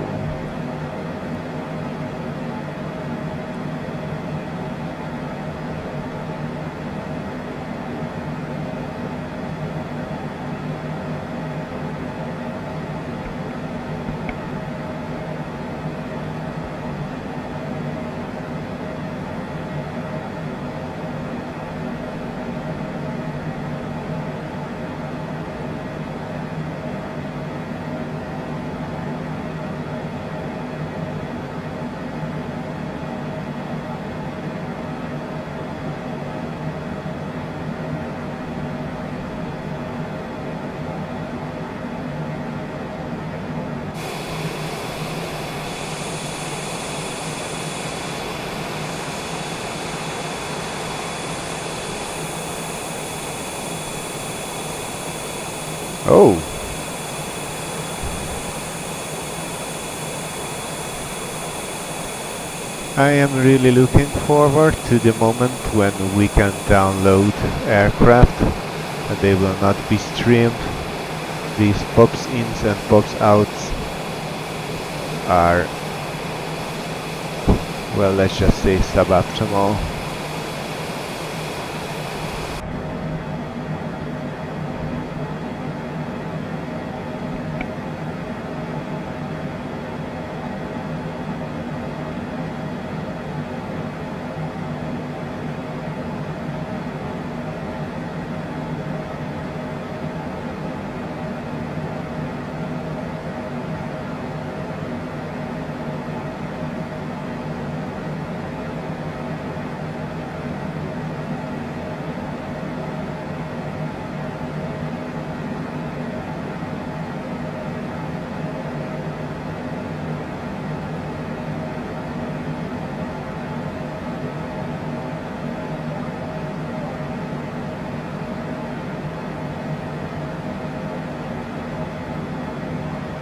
Oh! I am really looking forward to the moment when we can download aircraft and they will not be streamed. These pops ins and pops outs are, well, let's just say suboptimal.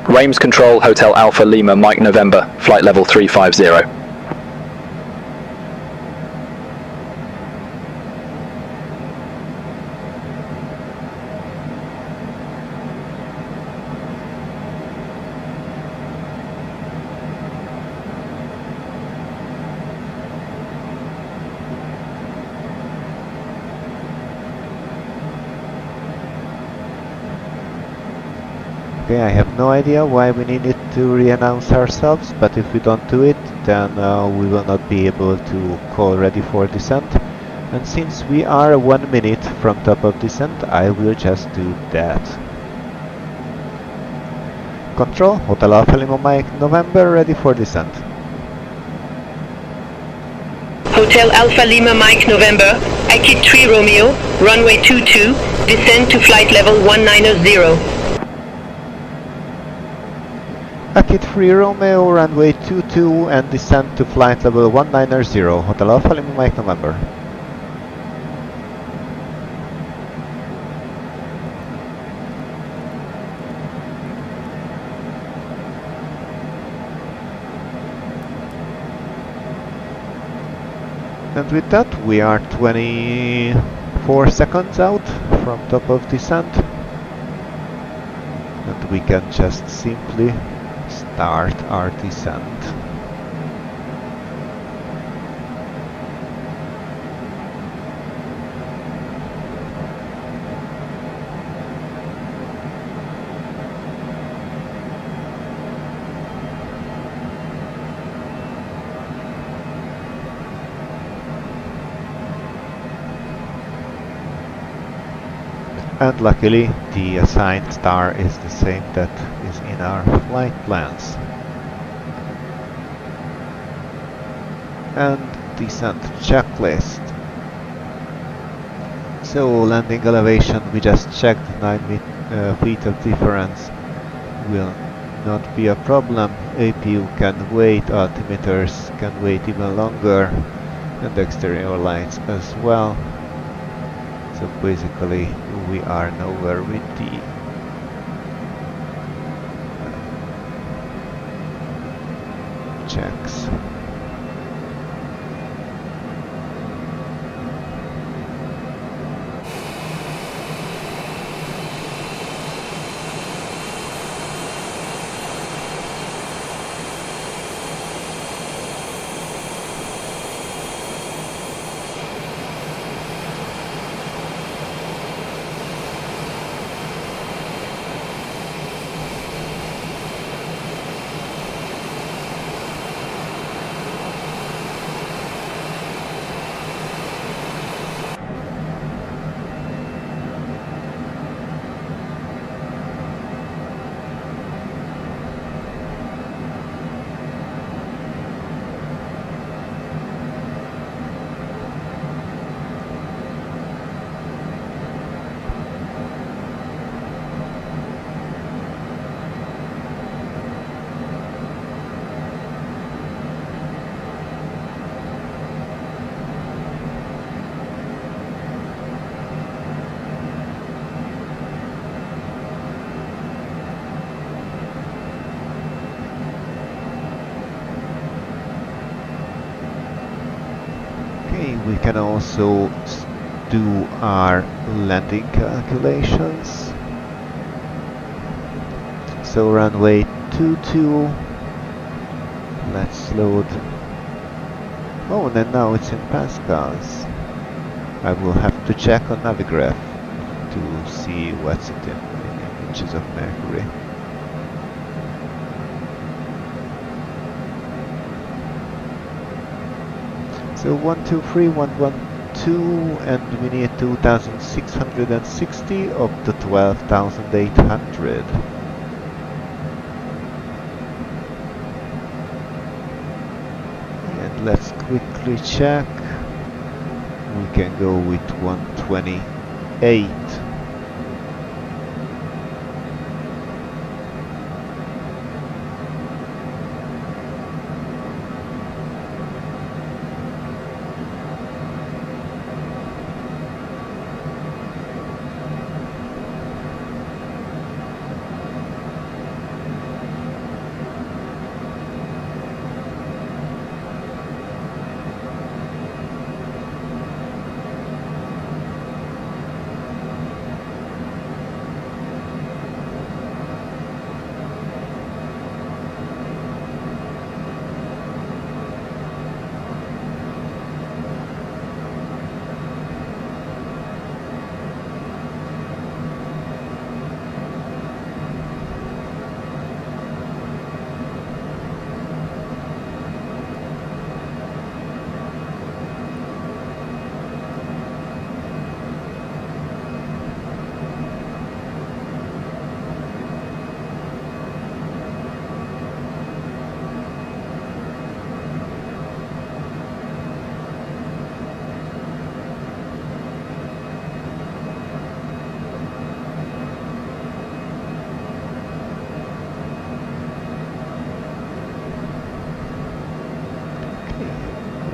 Rames Control, Hotel Alpha Lima Mike November, flight level 350.
Okay, I have no idea why we needed to re-announce ourselves, but if we don't do it, then we will not be able to call ready for descent. And since we are 1 minute from top of descent, I will just do that. Control, Hotel Alpha Lima Mike November, ready for descent.
Hotel Alpha Lima Mike November, Akit 3 Romeo, runway 22, descend to flight level 190.
Akit 3 Romeo, runway 22 and descend to flight level 190, Hotel Alpha Lima Mike November. And with that we are 24 seconds out from top of descent. And we can just simply start our descent. And luckily the assigned star is the same that is in our flight plans. And descent checklist. So landing elevation, we just checked 9 feet of difference will not be a problem. APU can wait, altimeters can wait even longer, and exterior lights as well. So basically we are nowhere with the checks. we can also do our landing calculations. So runway 22, let's load. Oh, and then now it's in pascals. I will have to check on Navigraph to see what's it in inches of mercury. So 123, 112, and we need 2,660 of the 12,800. And let's quickly check. We can go with 128.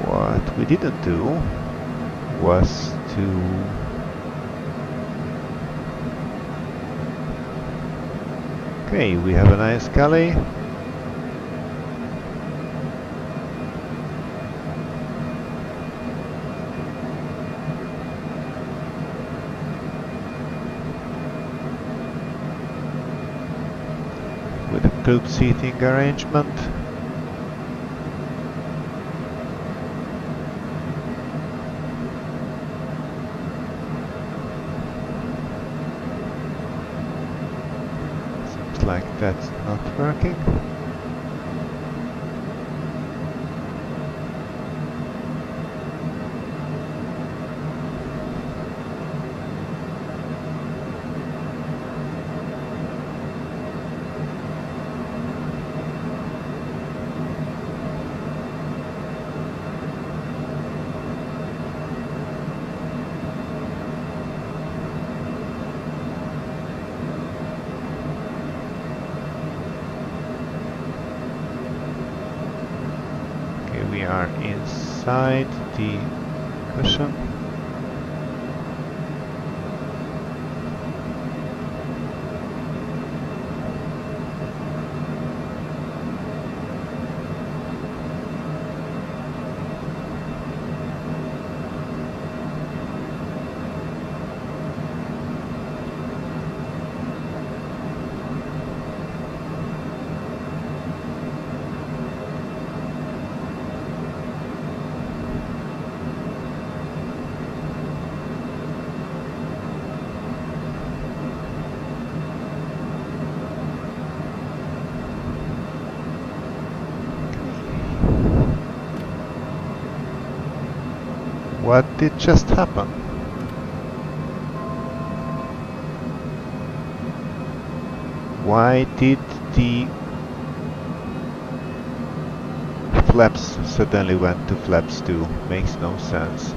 What we didn't do was to okay, we have a nice galley. With a group seating arrangement. Like that's not working. We are inside the cushion. What did just happen? Why did the flaps suddenly went to flaps 2? Makes no sense.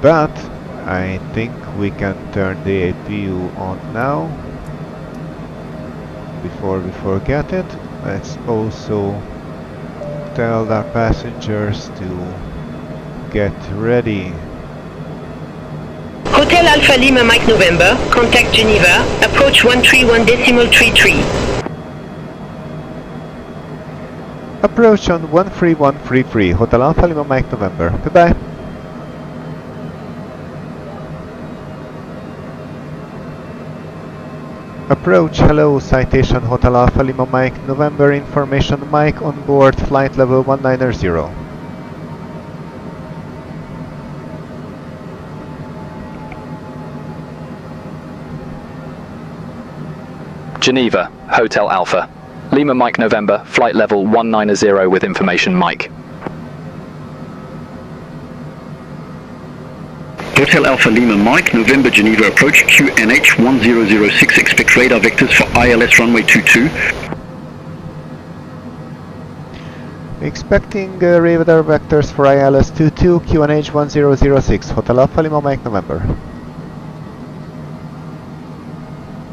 But I think we can turn the APU on now before we forget it. Let's also tell our passengers to get ready.
Hotel Alpha Lima Mike November, contact Geneva, approach 131.33.
Approach on 13133, Hotel Alpha Lima Mike November. Goodbye. Approach, hello, Citation Hotel Alpha Lima Mike November, information Mike on board, flight level 190.
Geneva, Hotel Alpha. Lima Mike November, flight level 190 with information Mike.
Hotel Alpha Lima Mike, November Geneva approach, QNH 1006, expect radar vectors for ILS runway 22.
Expecting radar vectors for ILS 22, QNH 1006, Hotel Alpha Lima Mike November.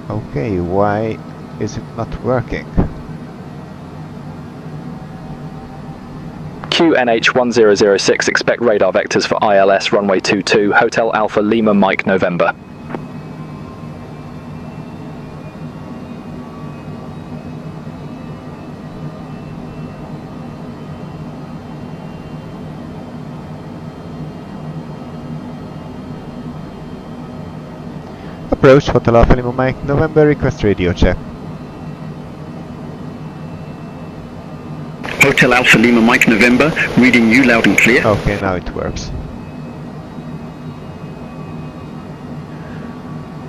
Okay, why is it not working?
QNH 1006, expect radar vectors for ILS runway 22, Hotel Alpha Lima Mike November.
Approach Hotel Alpha Lima Mike November, request radio check.
Hotel Alpha Lima Mike November, reading you loud and clear.
Okay, now it works.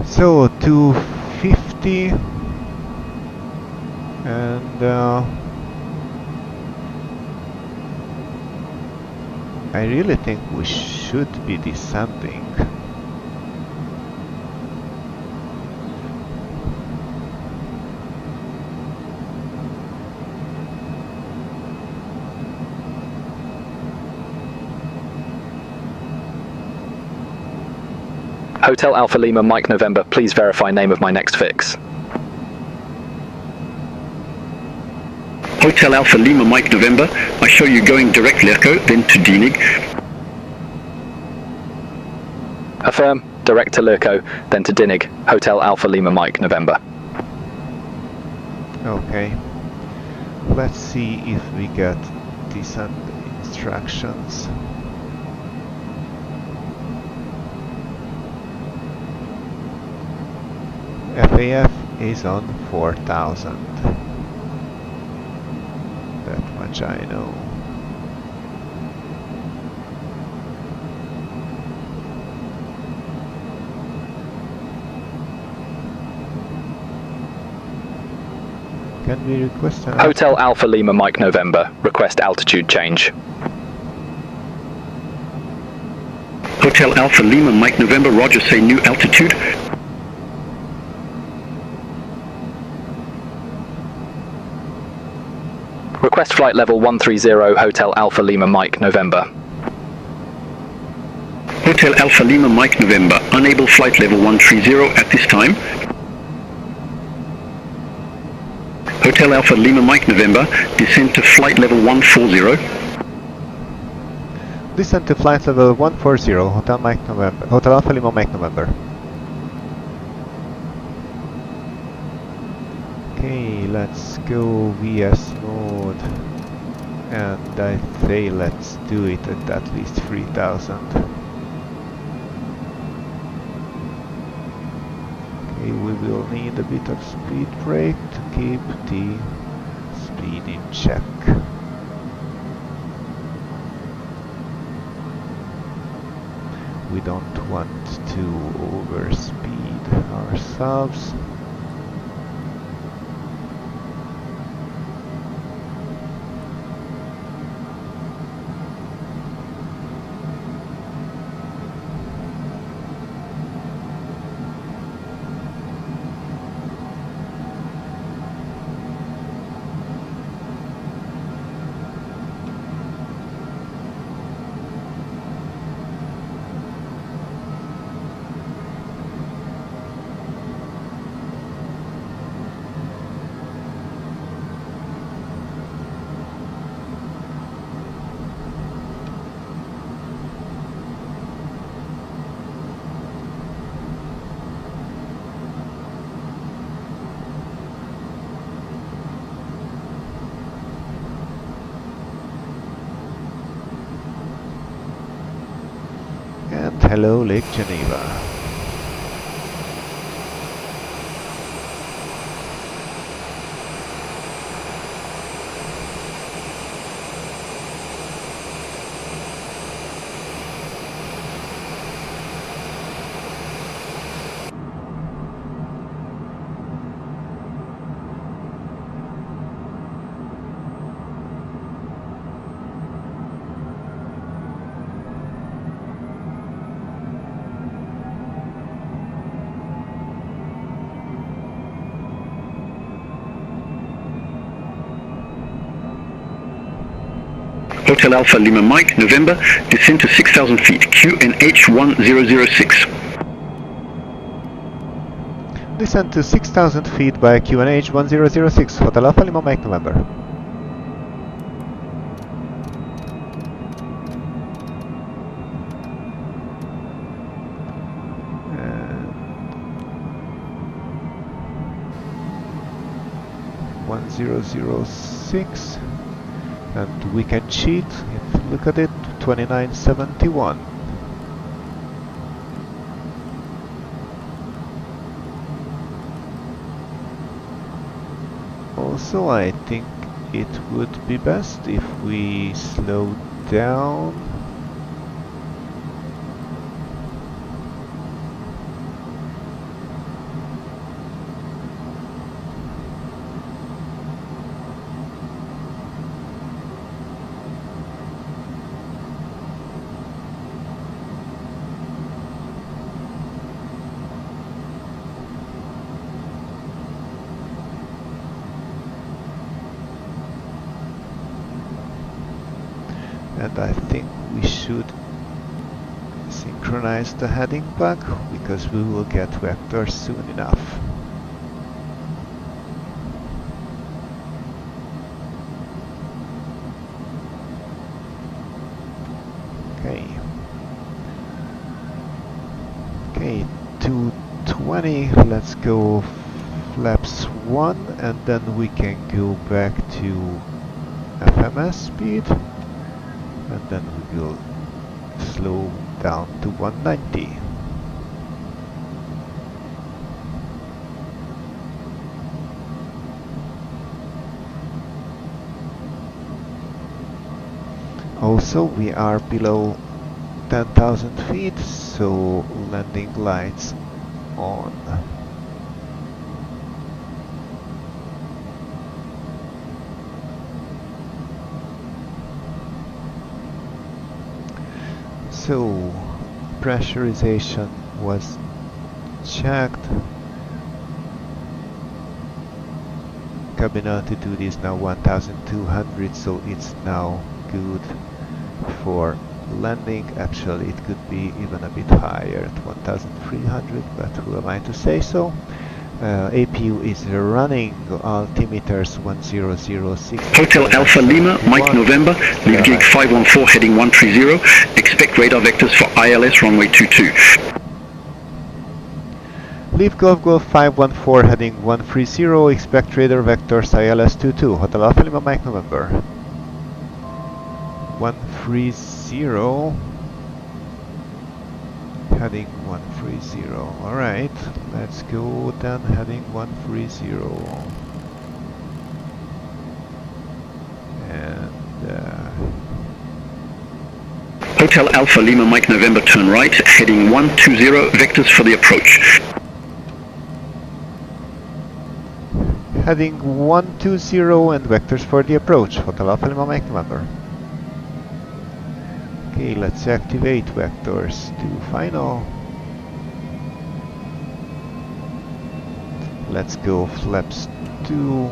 So 250 and I really think we should be descending.
Hotel Alpha Lima Mike November, please verify name of my next fix.
Hotel Alpha Lima Mike November, I show you going directly Echo, then to Dienig.
Affirm, direct to Lurko, then to Dinig, Hotel Alpha Lima Mike November.
Okay, let's see if we get descent instructions. FAF is on 4000. That much I know. Can we request an
Hotel Alpha Lima Mike November, request altitude change.
Hotel Alpha Lima Mike November, roger, say new altitude.
Request flight level 130, Hotel Alpha Lima Mike November.
Hotel Alpha Lima Mike November, unable flight level 130 at this time. Hotel Alpha Lima Mike November, descend to flight level 140.
Descend to flight level 140, Hotel Mike November, Hotel Alpha Lima Mike November. Okay, let's go VS mode, and I say let's do it at least 3000. Okay, we will need a bit of speed brake to keep the speed in check. We don't want to overspeed ourselves. Hello, Lake Geneva.
Hotel Alpha Lima Mike, November, descend to 6,000 feet, QNH 1006.
Descend to 6,000 feet by QNH 1006, Hotel Alpha Lima Mike, November. And 1006. And we can cheat, if you look at it, 2971. Also, I think it would be best if we slow down. And I think we should synchronize the heading back because we will get vectors soon enough. Okay, 220, let's go flaps 1 and then we can go back to FMS speed. And then we will slow down to 190. Also, we are below 10,000 feet, so landing lights on. So, pressurization was checked. Cabin altitude is now 1200, so it's now good for landing. Actually, it could be even a bit higher at 1300, but who am I to say so? APU is running altimeters 1006.
Hotel Alpha Lima, Mike November, leave gig 514 heading 130, expect radar vectors for ILS runway 22.
Leave Golf 514 heading 130, expect radar vectors ILS 22, Hotel Alpha Lima Mike November. 130, heading 130, alright, let's go then heading 130. And
Hotel Alpha Lima Mike November, turn right, heading 120, vectors for the approach.
heading 120 and vectors for the approach, Hotel Alpha Lima Mike November. Okay, let's activate vectors to final. Let's go flaps 2.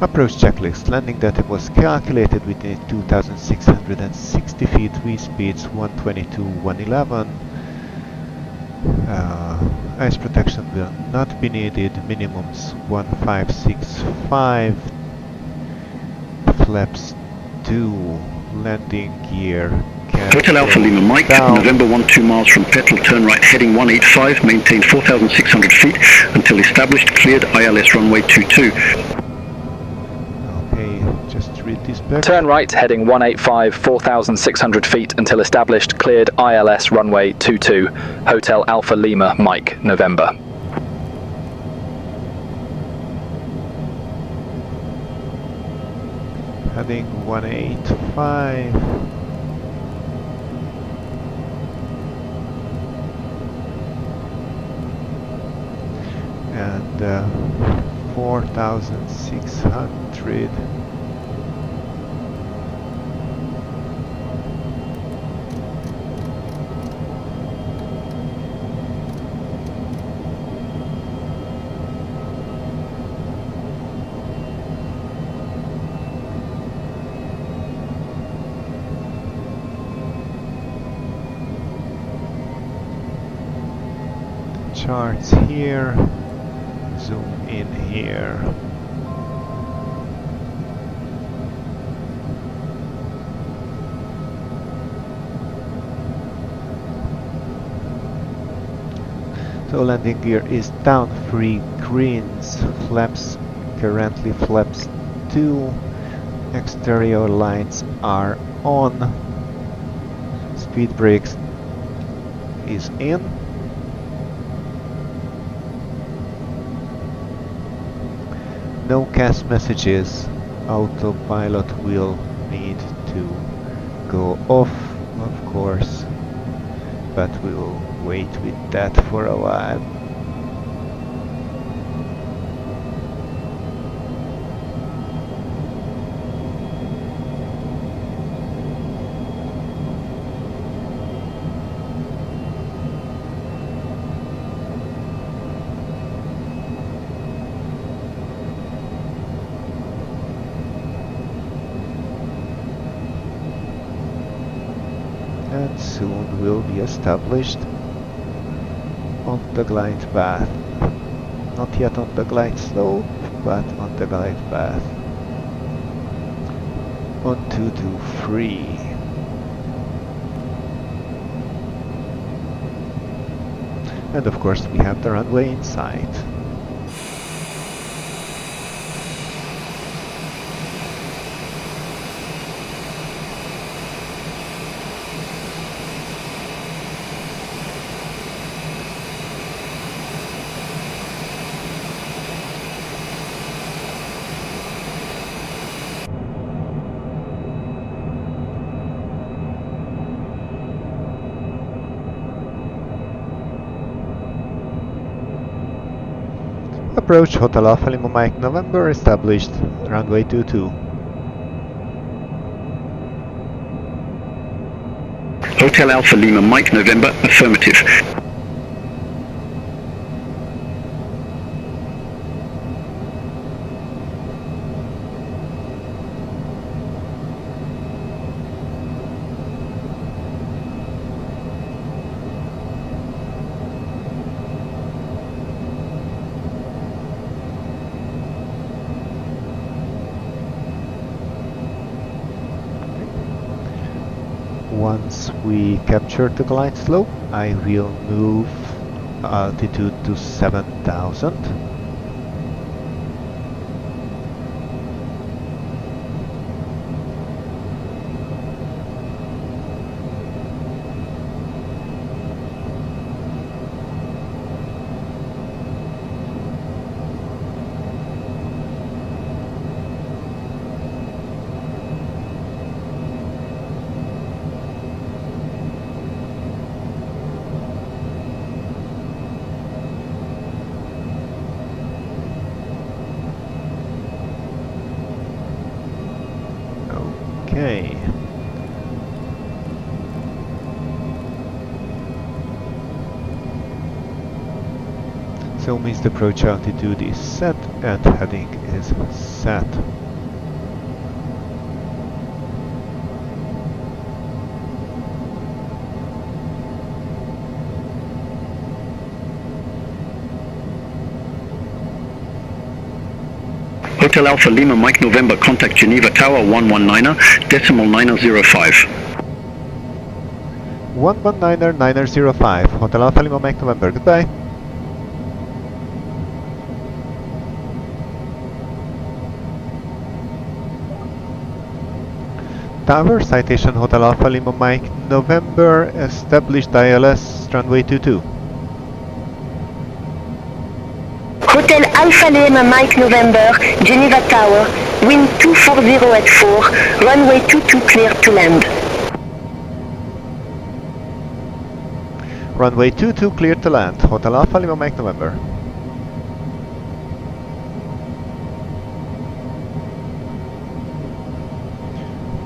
Approach checklist. Landing data was calculated within 2,660 feet. V-speeds 122, 111. Ice protection will not be needed. Minimums 1565. Flaps 2. Landing gear.
Hotel Alpha Lima Mike,
down.
November 12 miles from Petal, turn right heading 185, maintain 4,600 feet until established, cleared ILS runway 22.
Okay, Respect.
Turn right, heading 185, 4,600 feet until established, cleared ILS runway 22, Hotel Alpha Lima, Mike, November.
Heading 185. And 4,600. Charts here, zoom in here. So landing gear is down, 3 greens, flaps, currently flaps 2, exterior lights are on, speed brakes is in. No CAS messages, autopilot will need to go off, of course, but we will wait with that for a while. And soon will be established on the glide path. Not yet on the glide slope, but on the glide path. On 223. And of course we have the runway in sight. Approach Hotel Alpha Lima Mike November, established runway 22.
Hotel Alpha Lima Mike November, affirmative.
Once we capture the glide slope, I will move altitude to 7,000. Okay. So means the approach altitude is set and heading is set.
Hotel Alpha Lima Mike November, contact Geneva Tower 119er, decimal 905.
119er 905, Hotel Alpha Lima Mike November, goodbye. Tower, Citation Hotel Alpha Lima Mike November, established ILS, runway 22.
Hotel Alpha Lima Mike November, Geneva Tower, wind 240 at 4, runway 22 clear to land.
Runway 22 clear to land, Hotel Alpha Lima Mike November.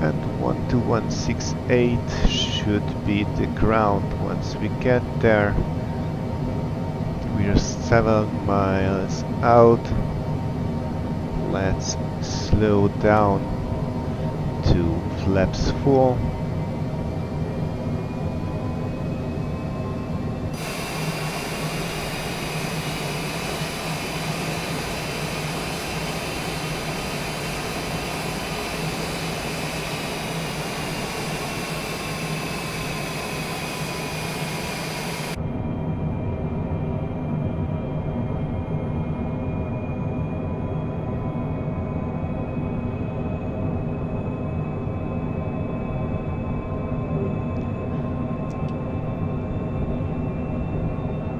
And 12168 should be the ground once we get there. We're 7 miles out. Let's slow down to flaps full.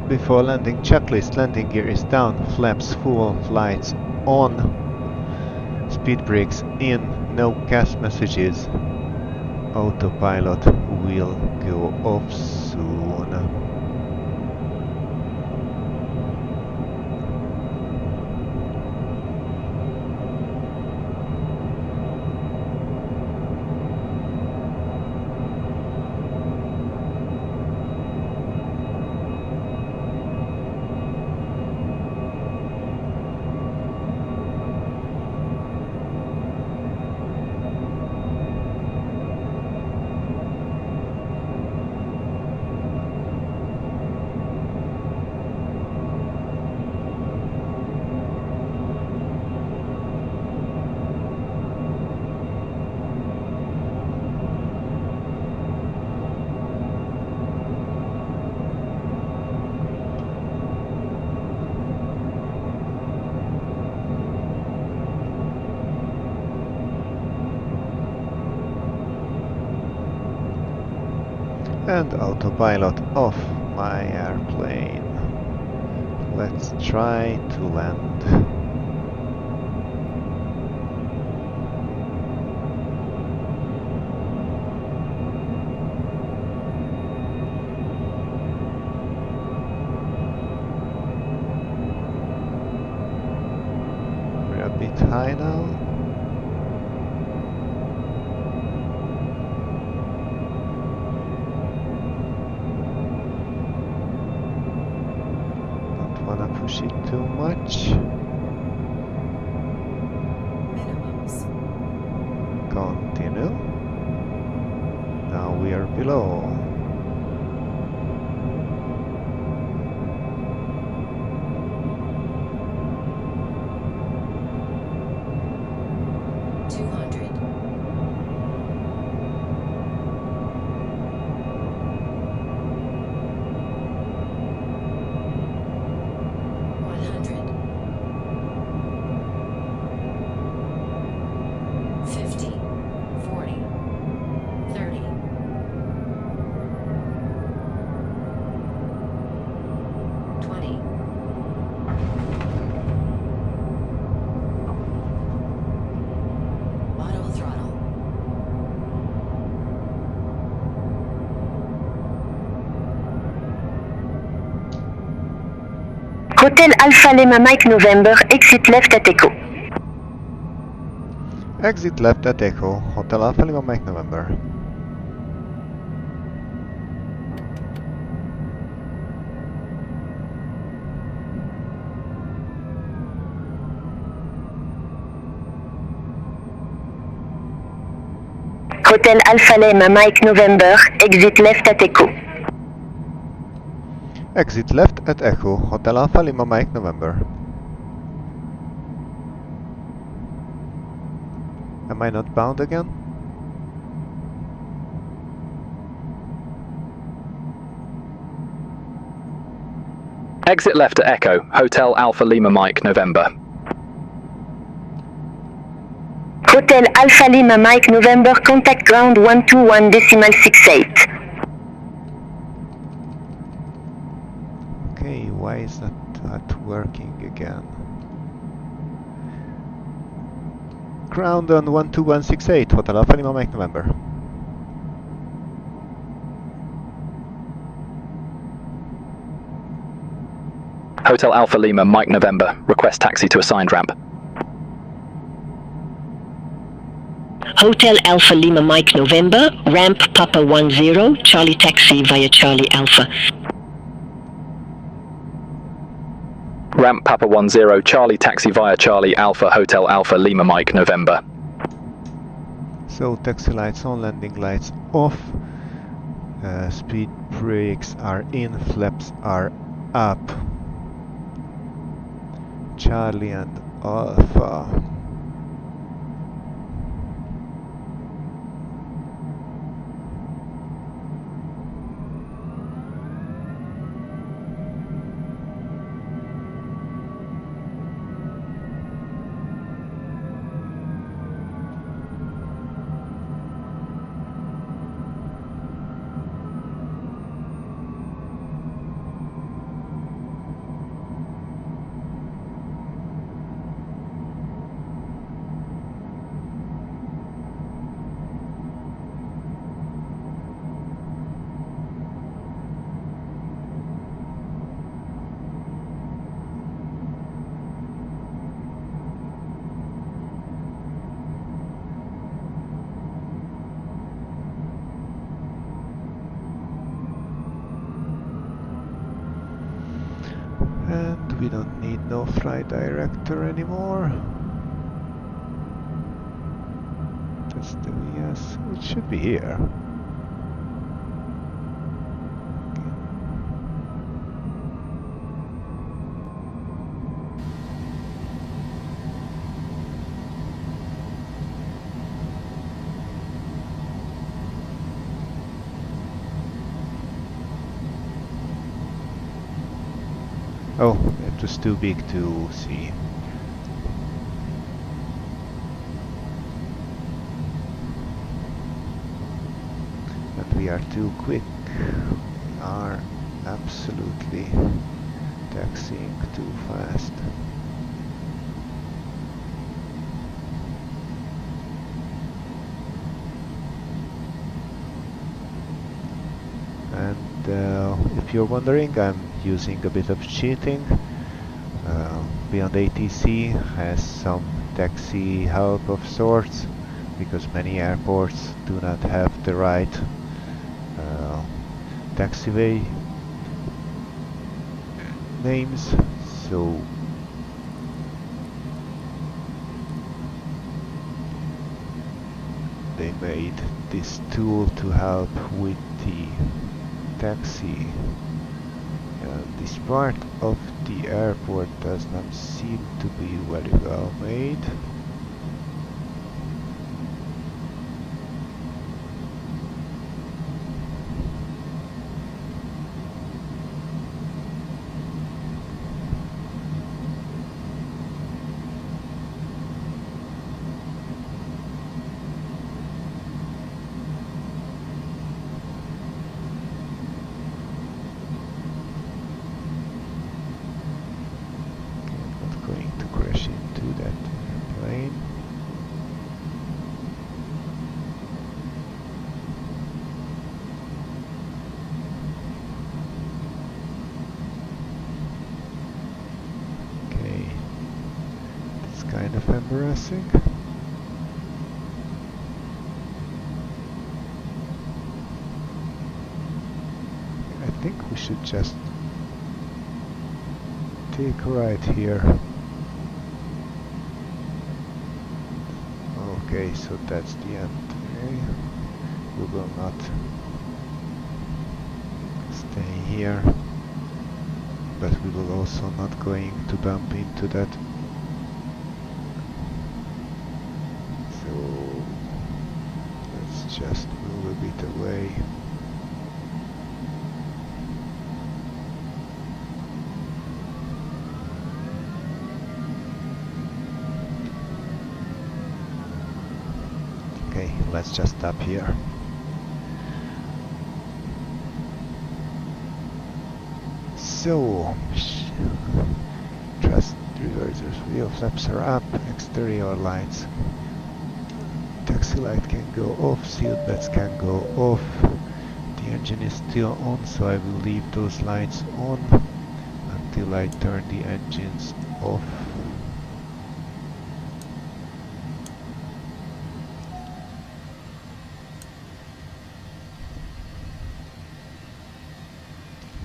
Before landing checklist, landing gear is down, flaps full, lights on, speed brakes in, no gas messages. Autopilot will go off soon. And autopilot off my airplane. Let's try to land. We're a bit high now. Push it too much.
Minimums.
Continue. Now we are below.
Hotel Alpha Lima Mike November, exit left at Echo.
Exit left at Echo, Hotel Alpha Lima Mike November.
Hotel Alpha Lima Mike November, exit left at Echo.
Exit left at Echo, Hotel Alpha Lima Mike November. Am I not bound again?
Exit left at Echo, Hotel Alpha Lima Mike November.
Hotel Hotel Alpha Lima Mike November, contact ground 121.68.
Okay, why is that not working again? Ground on 12168, Hotel Alpha Lima Mike November.
Hotel Alpha Lima Mike November, request taxi to assigned ramp.
Hotel Alpha Lima Mike November, ramp Papa 10, Charlie taxi via Charlie Alpha.
Ramp Papa 10, Charlie taxi via Charlie Alpha, Hotel Alpha Lima Mike November.
So taxi lights on, landing lights off, speed brakes are in, flaps are up. Charlie and Alpha. And we don't need no flight director anymore. That's the yes, it should be here. Oh, it was too big to see. And we are too quick. We are absolutely taxiing too fast. And if you're wondering, I'm using a bit of cheating. BeyondATC has some taxi help of sorts, because many airports do not have the right taxiway names, so they made this tool to help with the taxi. This part of the airport does not seem to be very well made. Kind of embarrassing. I think we should just take a right here. Okay, so that's the end. Okay. We will not stay here, but we will also not going to bump into that. Just move a bit away. let's just stop here. So, thrust reversers, wheel flaps are up, exterior lights. Taxi light can go off, seat belts can go off. The engine is still on, so I will leave those lights on until I turn the engines off.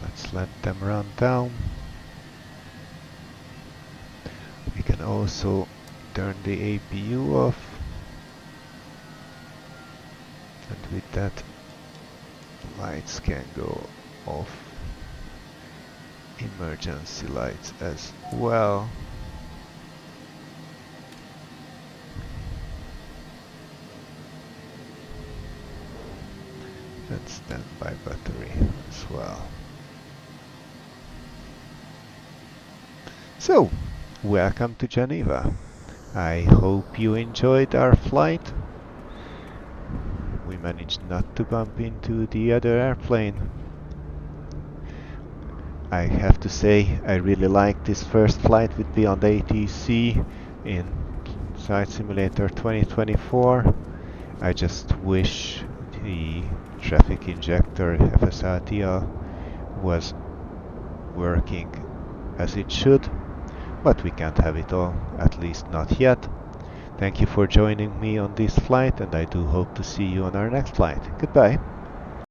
Let's let them run down. We can also turn the APU off, and with that lights can go off. Emergency lights as well. And standby battery as well. So, welcome to Geneva. I hope you enjoyed our flight. We managed not to bump into the other airplane. I have to say, I really liked this first flight with BeyondATC in Flight Simulator 2024. I just wish the traffic injector FSRTL was working as it should, but we can't have it all, at least not yet. Thank you for joining me on this flight, and I do hope to see you on our next flight. Goodbye.